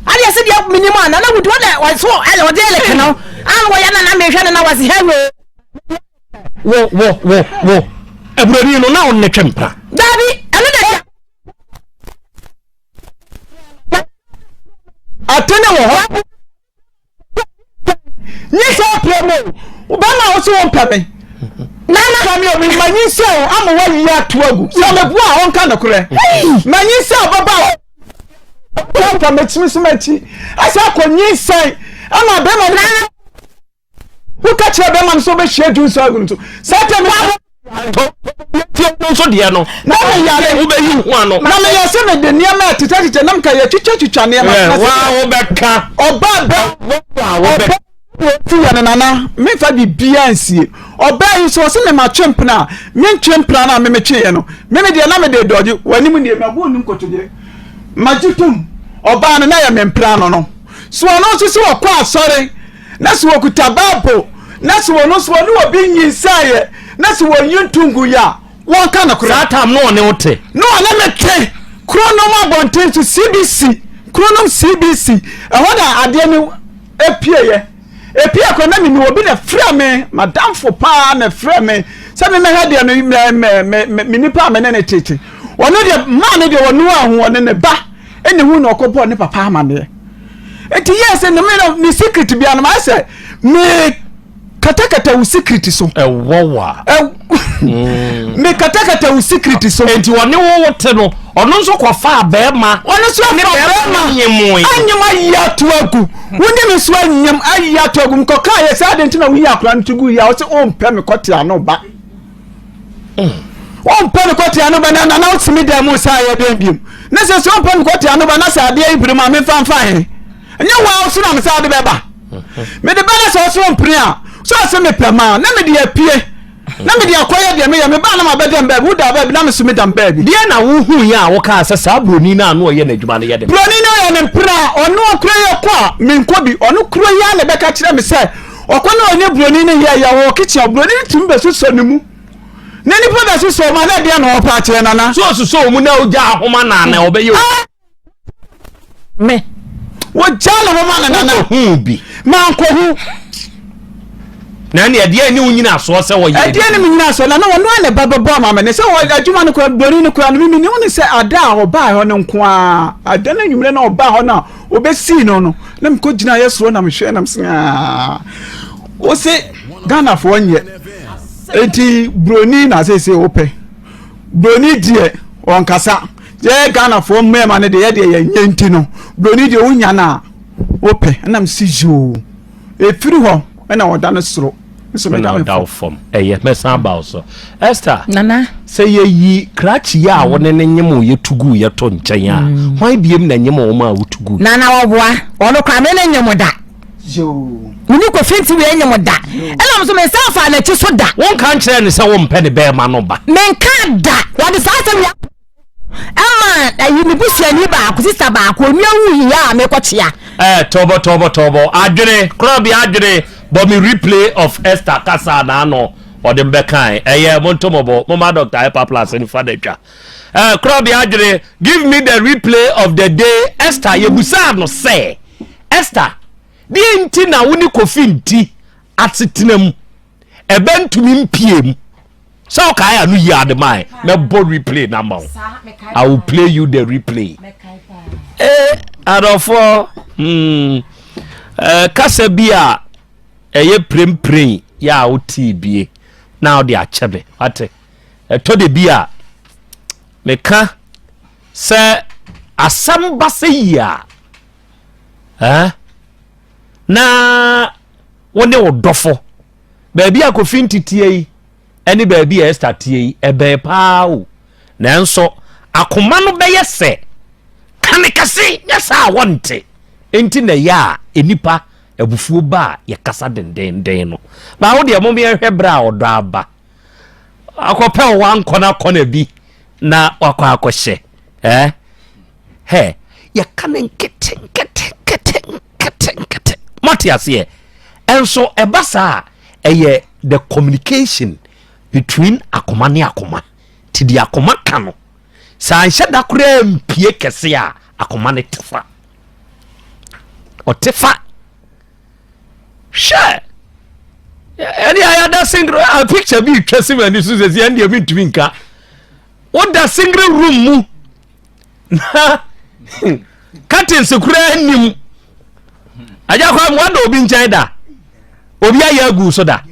ali ase dia minimum na wodino da wa so ele wode ele kana an wo ya na me hwe na wasi hewe wo ebroni no na onne twempra Dabi eno da atene wo ho ni so promo ba ma wo so pame na kami o mi manyi se o amo wa yi atoagu so me bu a on ka na kure manyi se o baba o pa me timi sumachi asa ko nyi sai ama be ma na wo ka che be ma so be hie du so agu so sata me so de no na me yare wo be yi hu ano na me ya se me de niam tete nam ka ya twitwa niam wa wo be ka oba be ti ya nana me fa bibia ansie oba yi so se me ma twempna me twempna na me twe no me de na me de doje wanim ne me bo nim kotodire majutum oba na ya me mpra no so no so se okwa asore na so okutababo na so no obi nyinsaye na so wonyuntungu ya won ka na kura atam no ne wote no na mete kronom abonten to CBC kronom CBC ahoda ade ni epie ko na mi obi na frɛ me madam fo pa na frɛ me sɛ me ha de me nipa me ne tete ono de ma ne de wonu ahu one ne ba ene hu na okopo ne papa amane enti yes ne me ni secret bia na ma sɛ me katakata u secret so wowa me katakata u secret so enti woni wo wote no ono nso kwafa be ma ono so afa be ma anyem ayatoagu woni me so anyem ayatoagu mkoka ye sa de ntina wi akra ntugu ya o se o mpe me kote ano ba o mpe me kote ano ba na o timi da mu sa ye dem biem na se so mpe me kote ano ba na sa de ibiri ma me fanfa he nya wa o so na me sa de be ba me de ba na so mpre a so ase me pema na me de apie na me de akoya de me ya me ba na ma bedem ba wo da ba na me so me dam ba bi de na wo hu ya wo ka sa broni na ano ye na adwuma na ye de broni na ye ne mpra ono okro ye kwa me nkobi ono kro ya na be ka kire me se okona onye broni na ye ya wo kichi broni tim be so ne mu na ni pa be so ma na de na wo pa kire na na so mu na oja ahoma na na obeyo me wo jala ho ma na na hu bi ma nko hu na ne ade ani unyina so se wo ye ade ani unyina so na no ane bababo mama ne se wo adwuma no ko bori no ko no mi ne woni se ada a oba ho no nko a ada na nwumre na oba ho na obesi no no na me ko gina yeso na me hwe na me se o se Ghana fo nye enti broni na se ope broni die on kasa je Ghana fo mmema ne de ye de ye nyenti no broni de unya na ope na me si jo efiri ho na oda no soro so me da form me san ba so Esther nana say yi krachi ya woni ne nyem ye tugu ye to nchen a hwan biem na nyem wo ma wo tugu nana wo boa ono kwa me ne nyem da jo muni ko fenti we nyem da ela so me san fa na chi so da won kan kire ne se wo mpe ne be ma no ba men ka da wo de sa se ama ayi ni busuani ba ko sister ba ko mi awu ya me ko tia tobo adwene club adwene but me replay of Esther Kasa na no or dem be kan montomobo mama doctor hyper plus in father twa club adwene give me the replay of the day Esther yebusa no say Esther di nti na woni kofi nti atetenam ebentumi mpiem so kai anu yi ademai me board replay number I will play you the replay adofo kasa bia eye prem ya oti bie na odi achebe ate to de bia meka se asam base ya na wone odofo ba bia ko fintitie yi eni ba bia Esther tie ebe pa o nanso akoma no beye se kanikasi yesa wonte enti na ya enipa ebufuo ba ye kasa denden no ba wo de mo me hwe bra odo aba akope wa nkona bi na wakwa akohye he ye kanenkete Matias ye enso ebasa eye the communication between akoma ne akoma ti di akoma kano sa nheda kura mpie kese a akoma ne tefa otefa share any other single a picture bi twese me ni so se and bi ntumi nka what the single room mu curtains kura nim aja kwa mwanda obi nchan da obi aya gu so da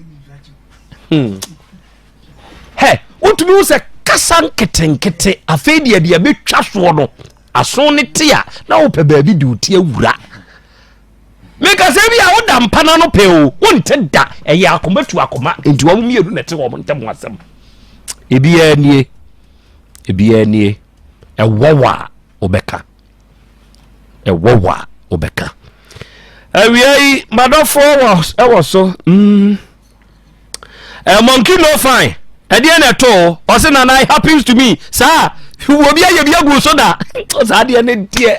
he utumi wo se kasan ketenkete afedi de betwa so no aso ne tia na wo pe ba bi di uti awura meka se bi a wo da mpana no pe o wonte da eye akomatu akoma enti wo mieru na te wo ntem asem ebia nie ewowa obeka awiai madofo was so monkey no fine ade na to o se na happens to me sir wo bia ye bia gu so da sa de na die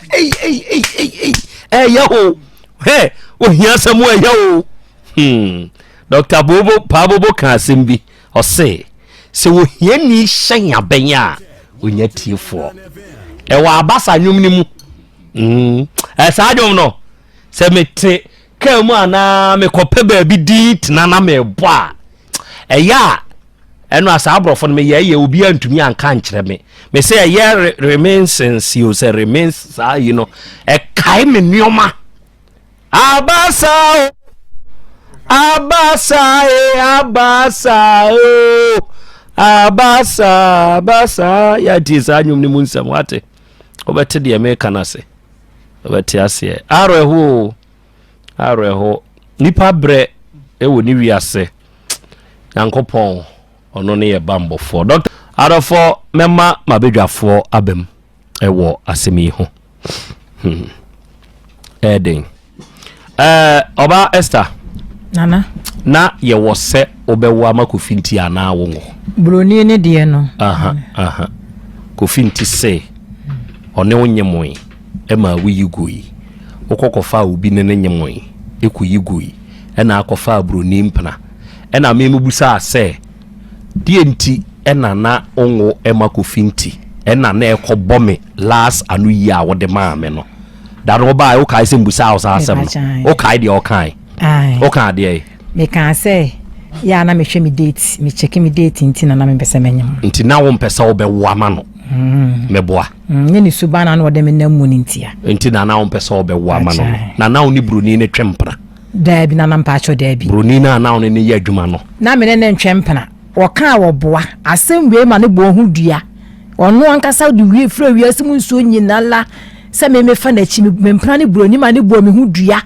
yaho he o hia samu yaho Dr. Bobo kan sembi o se wo hia ni hyen abenya onya tiefo wa abasa nwum ni mu sa adwom no se mete kamu ana me kope ba bi di tinana me bo a eya eno asa abrofo no me ye obi antumi anka nkyere me say ye remains since you say remains sa you know e kai me nioma abasa ya tisa nyum ni munsam wate obete de me kanase obete ase arweho nipa bre ewo ni wiase yankopon ono ne ye bambofo doctor arofo mema mabedwafo abem ewo asemi ho eden oba Esther nana na ye wo se obewo amakofinti ana wo broni ne de no aha kofinti se one wonyemoi ema wiyigui okokofa obi ne nyemoi ekuyigui ena akofa broni mpana ena memubusa ase die nti ena na onwo ema kofinti ena na ekobome last anu yi a wode maame no daro ba o kai se mbusa o sa asem o kai de o kai ai o kai de me kan say ya na me hwe me date me check me date nti na me pese menyam nti na wo mpesa wo be wo ama no meboa ne ni subana na wode me namu ntia nti na wo mpesa wo be wo ama no na wo ni broni ne twempra Dabi na nampa acho Dabi broni na wo ne ye adwuma no na me ne ntwempna wo ka wo boa asem we ma ne bo hu dua ono ankasa de wie fra wie asem nso nyina la se me fa na chi me mpra ne broni ma ne bo me hu dua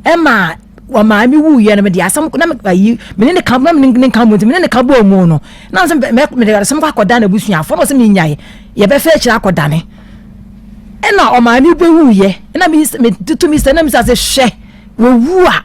ema wa ma mi wu ye na me de asam na me ayi me ne ka na me ne ka mo me ne ka bo mu no na se me de asam kwa koda na busua fo no se me nyae ye be fa kira koda ne ena o ma mi be wu ye na me tutu mi se na mi sa se hwe wo wu a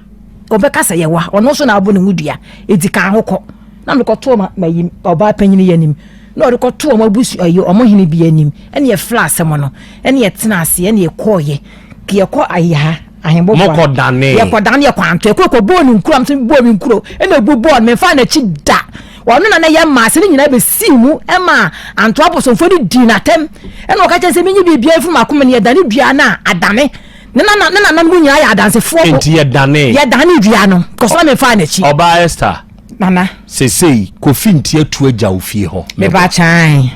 obeka se ye wa ono so na abo ne hu dua edika hokọ na me ko to ma yi oba panyini yanim na o ko to ma busu ayi o mo hini bi yanim ene ye flash mo no ene ye tena ase ene ye koye ki ye ko ayi ahembo mo ko dane ye ko dane ye kwanto ye ko bo ni nkuro am so bo mi nkuro ene bu bo me fa na chi da wono na ye ma se ni nyina be simu e ma anto aboso fo ni di na tem ene o ka che se mi nyi bibia fu makoma ne ye dane dua na adane na mu nya ya danse fo enti ye dane dua no ko so me fa na chi oba Esther nana sesei kofi ntia tu agya ofie ho me ba chan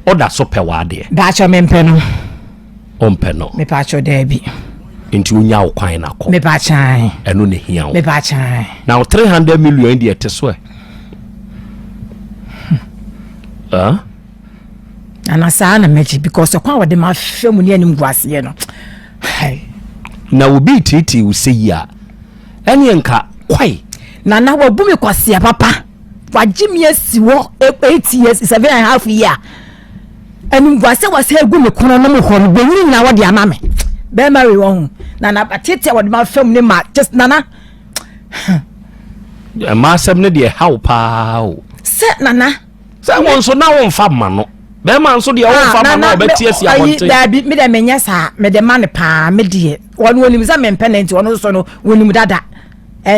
oda so pe wade ba cha me mpe no ompe no me pa cho Dabi nti unya wo kwan na ko me ba chan eno ne hia wo me ba chan now 300 million di eteso ana sa na meji because kwa wode ma femu ne anim guase no na obi titi useyi a ene nka kwai na wo bumi kwase papa wagimi asiwo 8 years 7.5 year anim guase wase egu me kono no mo hono benyi na wode ama me be marry won na batete wode ma femu ne ma just nana ma Asem ne de how pa o se nana se won so na won fa ma no be ma nso de won fa ma no obetie si abonte Dabi me de menya sa me de man pa me de wonim za me penalty wono so no wonim dada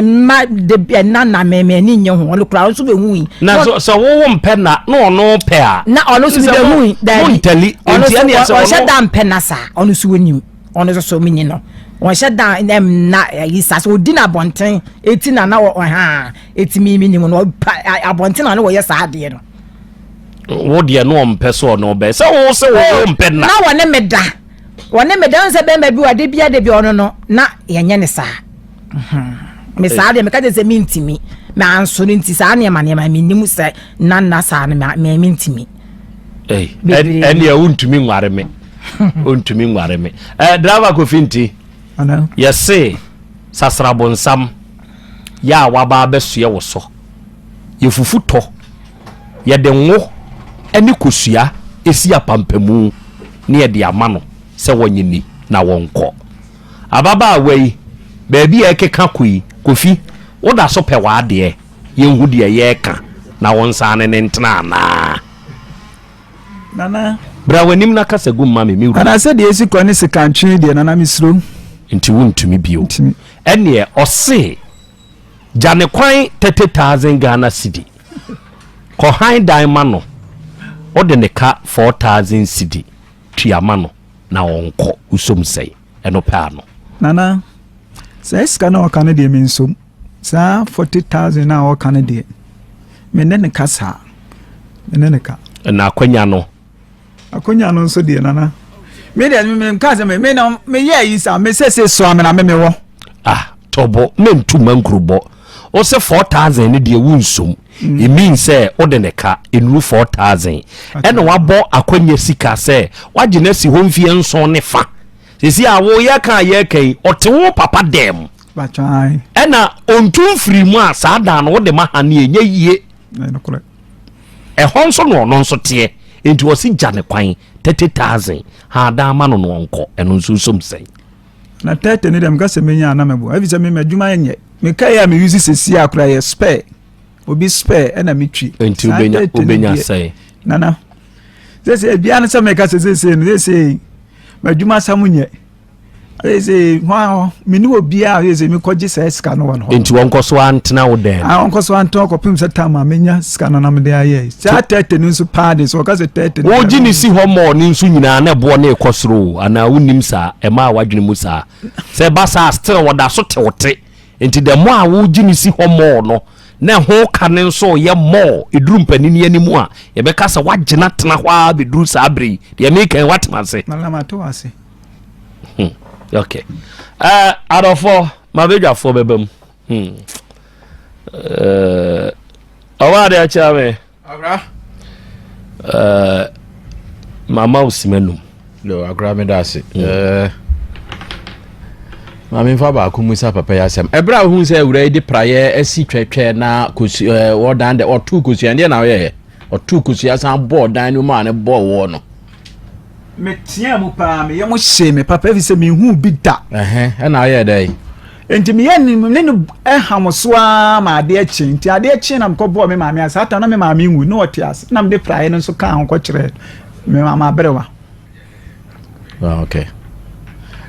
ma de na me ni nye ho wono kra so be hu na so wo mpe na no pe a na ono so be hu Dabi montali enti ene ya se wono she dan pe na sa ono so wonim ono so minyi no won she dan na yisa so di na bonten eti na wo ha eti mi nim no abonten na wo ye sa ade no wo de no mpe so no be se wo mpe na wone meda nse be ma bi wade bia de bi ono no na yenye ne sa me sa de me ka de se mintimi me anso ni nti sa ne ma mi nim se na sa ne me mintimi ene ya untumi nware me untumi nware me driver ko finti ana yese sasrabonsam ya waba besuye wo so ye fufuto ye de nwo eni kosua esi apampamu ne ye de ama no se wonyini na wonko ababa wei baabi e keka koi kofi woda so pe wade ye hu de ye ka na wonsa ne ntena na nana bra wanim na kasa gum mame mi ana se de esi kwani se kantwe de nana misro nti wontumi bio ene ose jane kwan 30,000 Ghana cedi ko han dan no ode ne ka 4,000 cedi tuama no na wonko usom sei eno pa no nana se eska na wakane de minsom sa 40,000 na wakane de menene kasa menene ka na kwanya no akonya no nso de nana me de me kasa me na me ye yi sa me sese so amena me wo tobo me ntuma nkrubo o se 4,000 ne de wunsom it means say ode ne ka enu 4,000 eno wabo akwanya sika say waje na si homfie nso ne fa sisi awo ye kan ye kai otewo papa dem bachai ena ontum firi mu a saada no wode ma hane enye yie no correct honso no nso te enti wo si jane kwan 30,000 ha da ma no nko eno nso som sei na tete ne dem gase menya na mebo avisa me madwuma yenye me kai ya me use sesi akura ye spare obi spare ena mitwi enti ubenya sei nana sese bia na se me ka sese no sese madwuma samunye sese wa mini obi a sese me koji se ska no won ho enti wonko so antena wo den wonko so anto ko pim se tama menya ska no na me de aye sa tete no so pade so ka se tete wo gini si ho mo ni nso nyina na bo na ekosoro ana wonim sa e ma wadwene mu sa se ba sa still woda so tewote enti de mo a wo gini si ho mo no na ho ka ne nso ye more eduru mpanini animu a ye be ka sa wagena tena hwa be duru sa abre de me kan watema se na ma to ase okay adofo ma bedwafo bebam awade a chawe agra mama usimenum lo agra me dase mami fa ba ku musa papa ya Asem ebra hu se ewura di praye asi twetwe na kosi wodan de otu kosi ande na ye otu kosi asan board dan no ma ne bo wo no metia mu pa me yemo hye me papa fi se me hu bi da na ye dai enti me yen ne no hamoso a ma ade achi enti ade achi na mko bo me ma me asata na me ma me nwu no otias na me de praye no so ka ho ko kire me ma brewa okay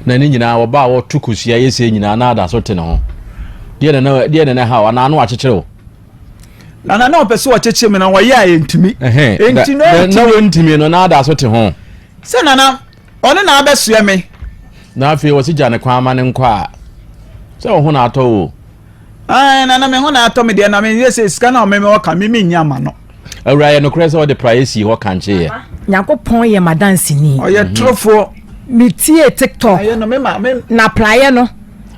na ni nyina wo ba wo tukusia yese nyina na ada so te ne ho de na ha na no akekere wo na opeso wo kekere me na wo ya entimi enti na wo ntimi no na ada so te ho se na one na abesua me na afi wo si jane kwa ma ne nkwa se wo ho na ato wo na me ho na ato me de na me yese sika na o me wo ka me nya ma no awura ye no kure se wo de price ho kanche ye Yakopon ye madansi ni oye trofo mitie TikTok aye no me na playe no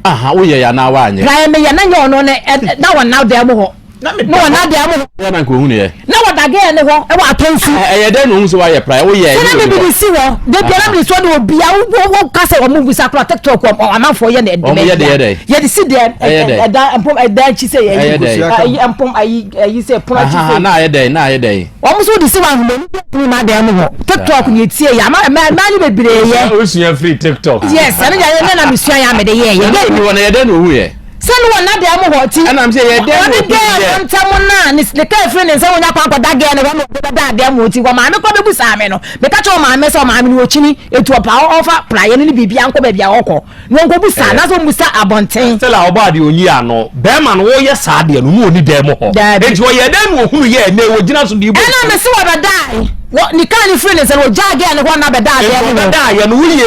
aha wo ye ya na wa anye playe me ye na nye ono ne na wa na de mo ho na me no na de mo ya na ko hu ne ye na wa dage ne ho e wa atonfu ye de no hu so wa ye praye wo ye na me bi si wo de bia na me so de obia wo kase wo mu bisa kro TikTok wo amanfo ye na de ye de si de empom chi se ye empom ayi se pon chi se na ye de wo mu so de si wa mu ma de mo ho TikTok ni tie ya ma ni bebre ye o sua free TikTok yes ana ya na me sua ya me de ye ni wona ye de no hu ye sanu wona de am ho ti ana am say ye de no ntamu na ni le ka free ni sanu nya kwa da ge ne wo da de am ho ti wa ma me ko be busa me no me ka cho ma me so ma me ni ochini etu opa ofa playe ni bibia nko be bia okọ no nko busa na so busa abonten sela oba de onyi ano be ma no wo ye sa de no mu oni de mo ho enti wo ye de no hu ye ne wo gina so de ibo ana me se wa ba dai ni ka ni free ni sanu ja ge ne ho na be da de no da ye no wuye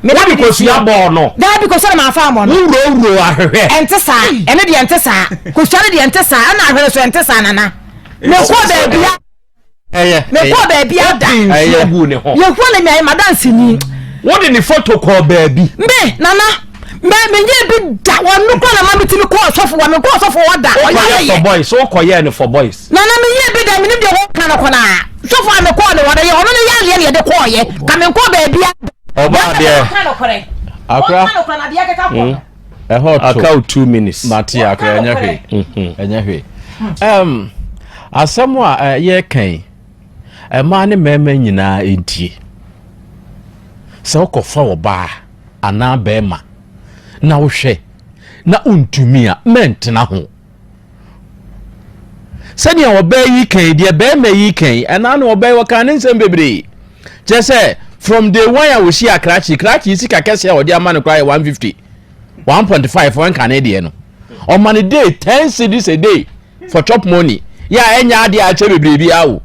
me na because you are born no da because na ma fa mo no uro ahwehwe entesa ene de entesa ko sare de entesa ana ahwere so entesa nana me ko ba bia me ko ba bia da ye gu ne ho ye ko na me madansi ni what in the photo call baby me nana me nye bi da wonu ko na ma bitimi ko osofo wa me ko osofo wa da for boys so ko ye ne for boys nana me nye bi da me ni de ho kana ko na sofo me ko de wa ye ono ne ya de ko ye ka me ko ba bia oba de akra aka 2 minutes mati akra enya hwe Asem a ye kan ma ne mema nyina entie se okofa oba ana bema na wo hwe na untumi a mentena ho se ne oba yi kan de bema yi kan ana na oba wo kan nsem bebre je se from day one I will see a cracky sika kese or the man cry 150 1.5 one Canadian on money day 10 cedis a day for chop money yeah enya ade a che bebre awo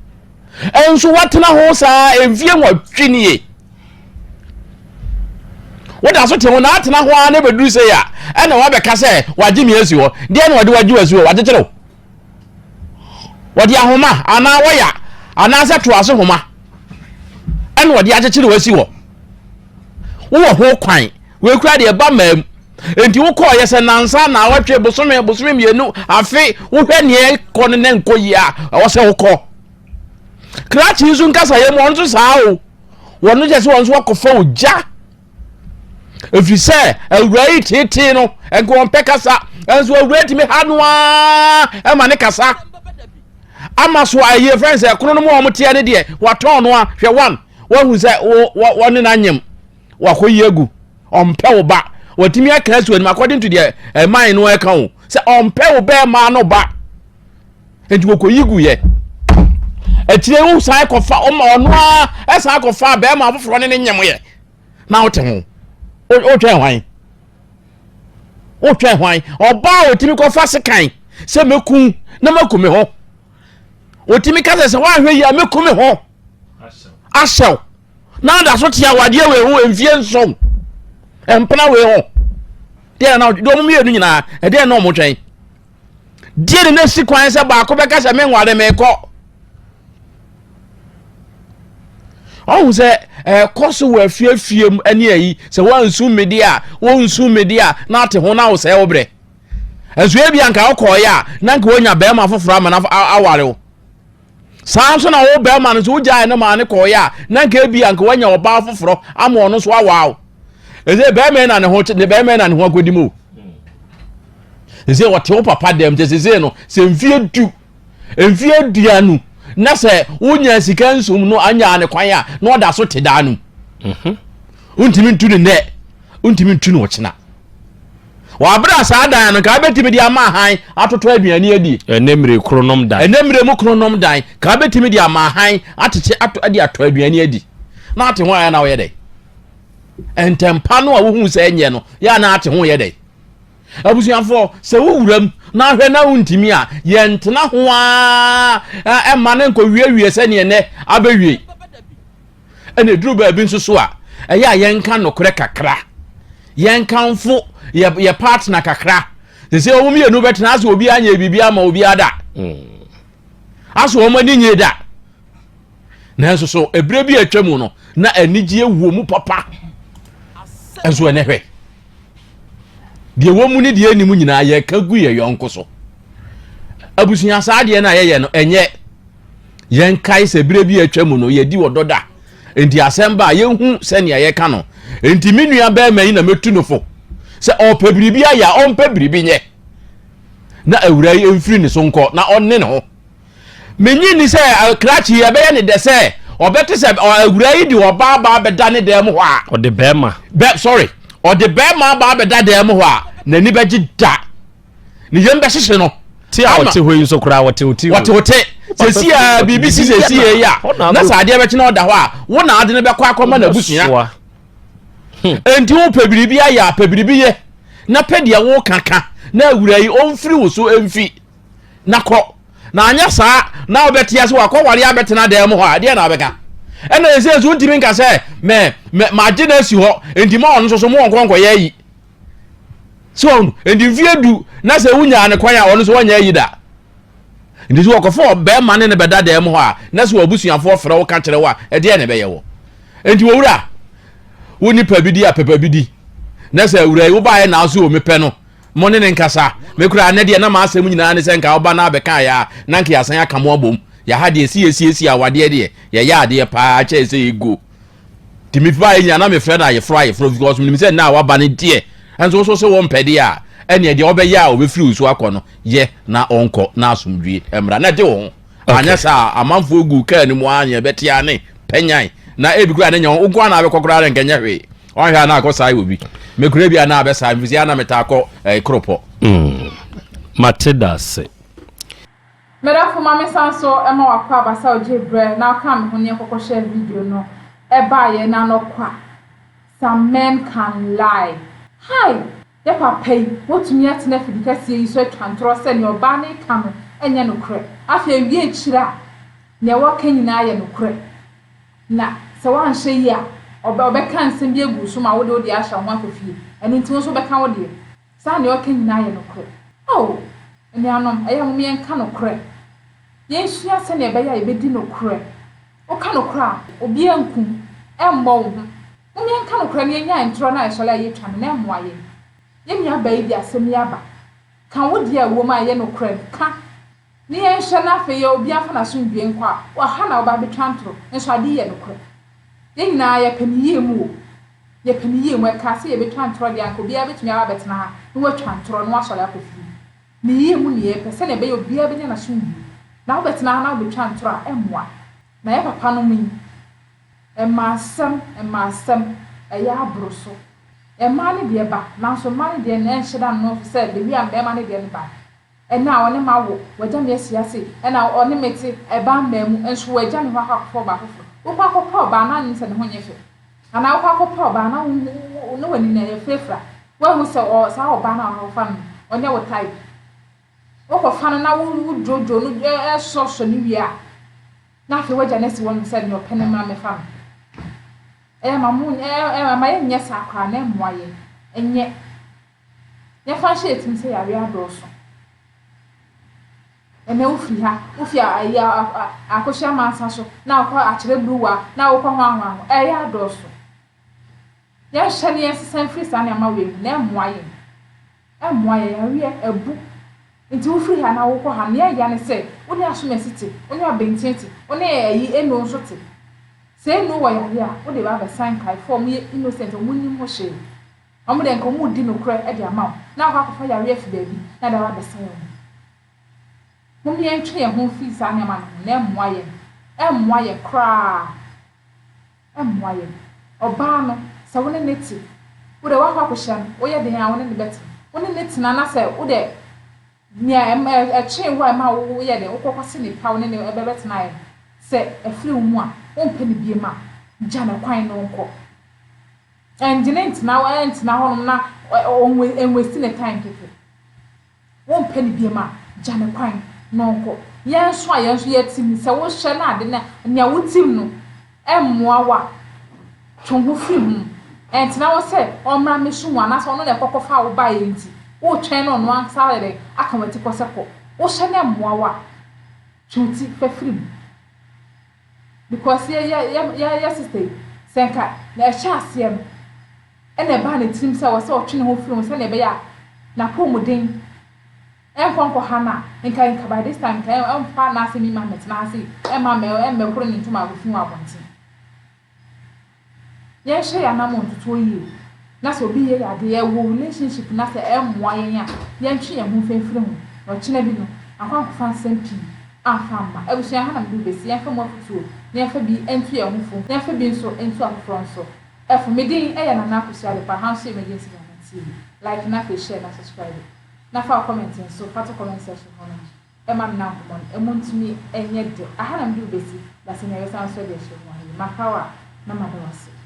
enso watena ho sa emfie nwatwini what aso te ho na atena ho na bedu se ya ena wa be ka se waje mi asi ho de na wade waje wasi ho waje kire wade ahoma ana waya ana se to aso homa ena wade aje kire wasi ho wo ho kwan we kura de ba mam enti wo call yese nansa na watwe bosome mienu afi wo hwe ne ko ne nkoyi a wo se wo ko krachi izu nkasa ye mo nso saa o wonu je se wonso akofa oja efi se awurai tete no enko on pekasa enso awurai timi hanoa e ma ne kasa ama so aye friends e kono no mo omote ne de waton no a hwe one wahu se wo ne na nyem wakoyi agu ompe wo ba watimi aka so ni according to the mind no eka o se ompe wo be ma no ba enti wokoyi gu ye etire wo sai kofa o ma ono a esa kofa be ma afoforo ne nyem ye na wote ho o twen hwan oba otimi kofa sekan se meku na maku me ho otimi ka se wa hwe ya meku me ho asel na da so tia wade we ho emfie nsom empana we ho de na do mo mienu nyina e de na mo twen die ne si kwan se ba ko be ka se me nware me ko oh se koso wa fiafiem ani ayi se wansu media wonsu media na ate ho na wo se wo bre ezu ebia nka okoya na nka wonya be ma foforo ama na aware wo sanso na wo be ma no so ugya na ma ne koya na nka ebia nka wonya oba foforo ama ono so awawo eze be me na ne ho ne be me na ne ho agodimo eze wote wo papa dem te eze no se mfie duanu na se wonya sika nsum no anya ne kwan a na oda so te da no untimi ntu ne untimi ntu no ochina wa bra sa dan no ka betimi di ama han atoto aduane adi enemre kronom dan enemre mu kronom dan ka betimi di ama han atete adi ato aduane adi na ate ho ya na wo ye dai entempa no a wo hu se enye no ya na ate ho ye dai abusuafo se wo wuram na hwe na untimi a ye ntena ho a ema ne nko wie se ne ne abewie ene duru ba bi nso so a eya ye nka nokore kakra ye nkanfo ye partner kakra se wo mi enu betena aso obi anya bibia ma obi ada aso wo mani nye da na nso so ebre bi atwamu no na anigye wuo mu papa ezo ene hwe de wo mu ni de animu nyina ye kagu ye yonko so abusunya saa de na ye no enye yen kai se ebre bi atwamu no ye di wododa enti Asem ba ye hu se ne ye ka no enti menua ba ma yi na metu no fo se opebiribi aya onpebiribi nye na awura yi emfiri ne so nko na onne ne ho menyi ni se krachi ye be ye ne de se obete se awura yi di oba ba be da ne dem ho a ode bema sorry ode bema ba be da dem ho a na ni beji da ni yem be hihye no ti a wote ho yi so kura wote sesi a BBC sesi ye ya na sa ade be chi na oda ho a wo na ade ne be kwa akoma na busuya enti wo pebiribi aya pebiribi ye na pedia wo kaka na awura yi onfiri wo so emfi na ko na anya saa na obetia se wakoware abetena da mu ho a de na abeka ena ese so ntimi nka se me ma na si ho enti ma ono so mo nkonko ye yi so enti viedu na se wunya ne kwan a ono so wanya yi da enti so wakofo be ma ne beda da mu ho a na se obusuafo frɛ wo ka kire wa e de na be ye wo enti wo wura woni pabidi a pepabidi na se awura yi wo ba ye na aso o mepe no mo ne nkasa me kura na de na ma asem nyina ne se nka oba na abeka ya na nka yasan aka mo abom ya ha de esi awade de ya ade pa cha ese ego timi fa ye na me frɛ na ye fry because me say na wa ba ne de enso so wo mpede a ene de obe ya obefiri usu akọ no ye na onko na asomdwie emra na de wo anya sa amanfo egu ka ni mo anya betia ne penyan na ebi kura ne nya ugwa na abekokora re nkenya hwe onhwa na akosai obi me kura bi na abesa mfisi ana metakọ kropo matedase Merafu mame sanso ema wakwa basa oje bre na aka me ho ne kokko share video no eba ye na no kwa some men can lie hi ye papai wotumi atena fidikase yi so twantro se ne oba ne kam enye no kre afa wie ekira ne waka nyina ye no kre na se wan hye yi a obeka nsem bi egu so ma wo de odi ahya ho afofie eni nti wo so beka wo de sa ne waka nyina ye no kre oh eni anom aye mo yen ka no kre yen hia se ne be ya ebedi no kre o ka no kra obi ankum emmo wo mo yen ka no kre ne nya ntro na esole aye twa na emmo aye yen ya ba idi asem ya ba kan wo de awo ma aye no kre ka ni yen hye na fe ya obi afa na so ndwe nkwa wa ha na oba betwa ntro nso ade ye no kre yen na ya paniye mu ye paniye mu ka se ye betwa ntro de anko bia betumi aba betena ha no wa twa ntro no asole akofi ni ye mu ni ye pese na be yo bia be na so ndwe na obetena na obetwa ntro a emmoa na ye papa no mu emasem eya abroso ema ne de ba na so ma ne de na enhyeda no se de bi am ema ne de ne ba ena one ma wo waja me asiase ena one meti eba mamu enso waja ne ho akofo ba akofo wo kwa akofo ba na nse ne ho nyefe ana wo kwa akofo ba na no wani na ye frefra wo hu se o sa oba na ho fa no onye wo type wo fa na wo jojo no so ni wi a na fe waja na si won se ne opene ma me fa mamu ma ye nya sa kwa na emmoaye enye ye fa hye etim se yare adoso ene ufiri ha ufi akosha mansa so na akọ akyere bruwa na akọ hwanhwan eya adoso ya hyene yesesa free sa na ma we na emoaye awie ebu nti ufiri ha na akọ ha na ya ne se oni asomesiti oni abententi oni eyi eno nso te se no wa ya wo de ba sign kai form ye innocent omunni mo hye omo de nko mu di no kra e de ama na akọ akọ ya awie fi baby na da ba sign mum ye ntwe ye ho fi sa na ma na emoaye kra emoaye oba no se wo ne neti wo de wa akọ hye no wo ye de ya wo ne beti wo ne neti na se wo de nia e wa ma wo ye de wo kokose ni pa wo ne ebebet na ye se afiri mu a wo mpeni bie ma gya na kwan no nko enginent na wa entina ho na enwesti ne time keke wo mpeni bie ma gya na kwan no nko yenso a yenso yetim se wo hye na ade na nia wo tim no emmoa wa twongu firi mu entina wo se omra mesu mu ana so no ne kokofa wo ba ye nti wo twen no no ansa ere aka wati koseko wo hye na emmoa wa twuti fafiri mu because ya sister senka na ehya asem ene ba na tim se wo se otwe ne ho firi mu se na be ya na pomuden enkonko hana nka by this time kan emfa na asemi ma metina ase emme kro ni ntuma agofu abonti ye hye ya na mo ntutu oyi na so bi ye ya de ye wo relationship na se emmoa yen ya ye ntwe ye ho fefiri mu no kyena bi no akwanko fa sempi afamba ebusua hana mbi besi ye fa mo futu ne fa bi entu ye ho fu ne fa bi nso entu afro nso efu medin e ya na na akusia de pa hanso emergency guarantee like na fa share na subscribe na fa comment nso fa to comment section hono e ma na ko e mo ntumi enye de ahana mbi besi da se na yesa nso de share mo hi makawa na madawase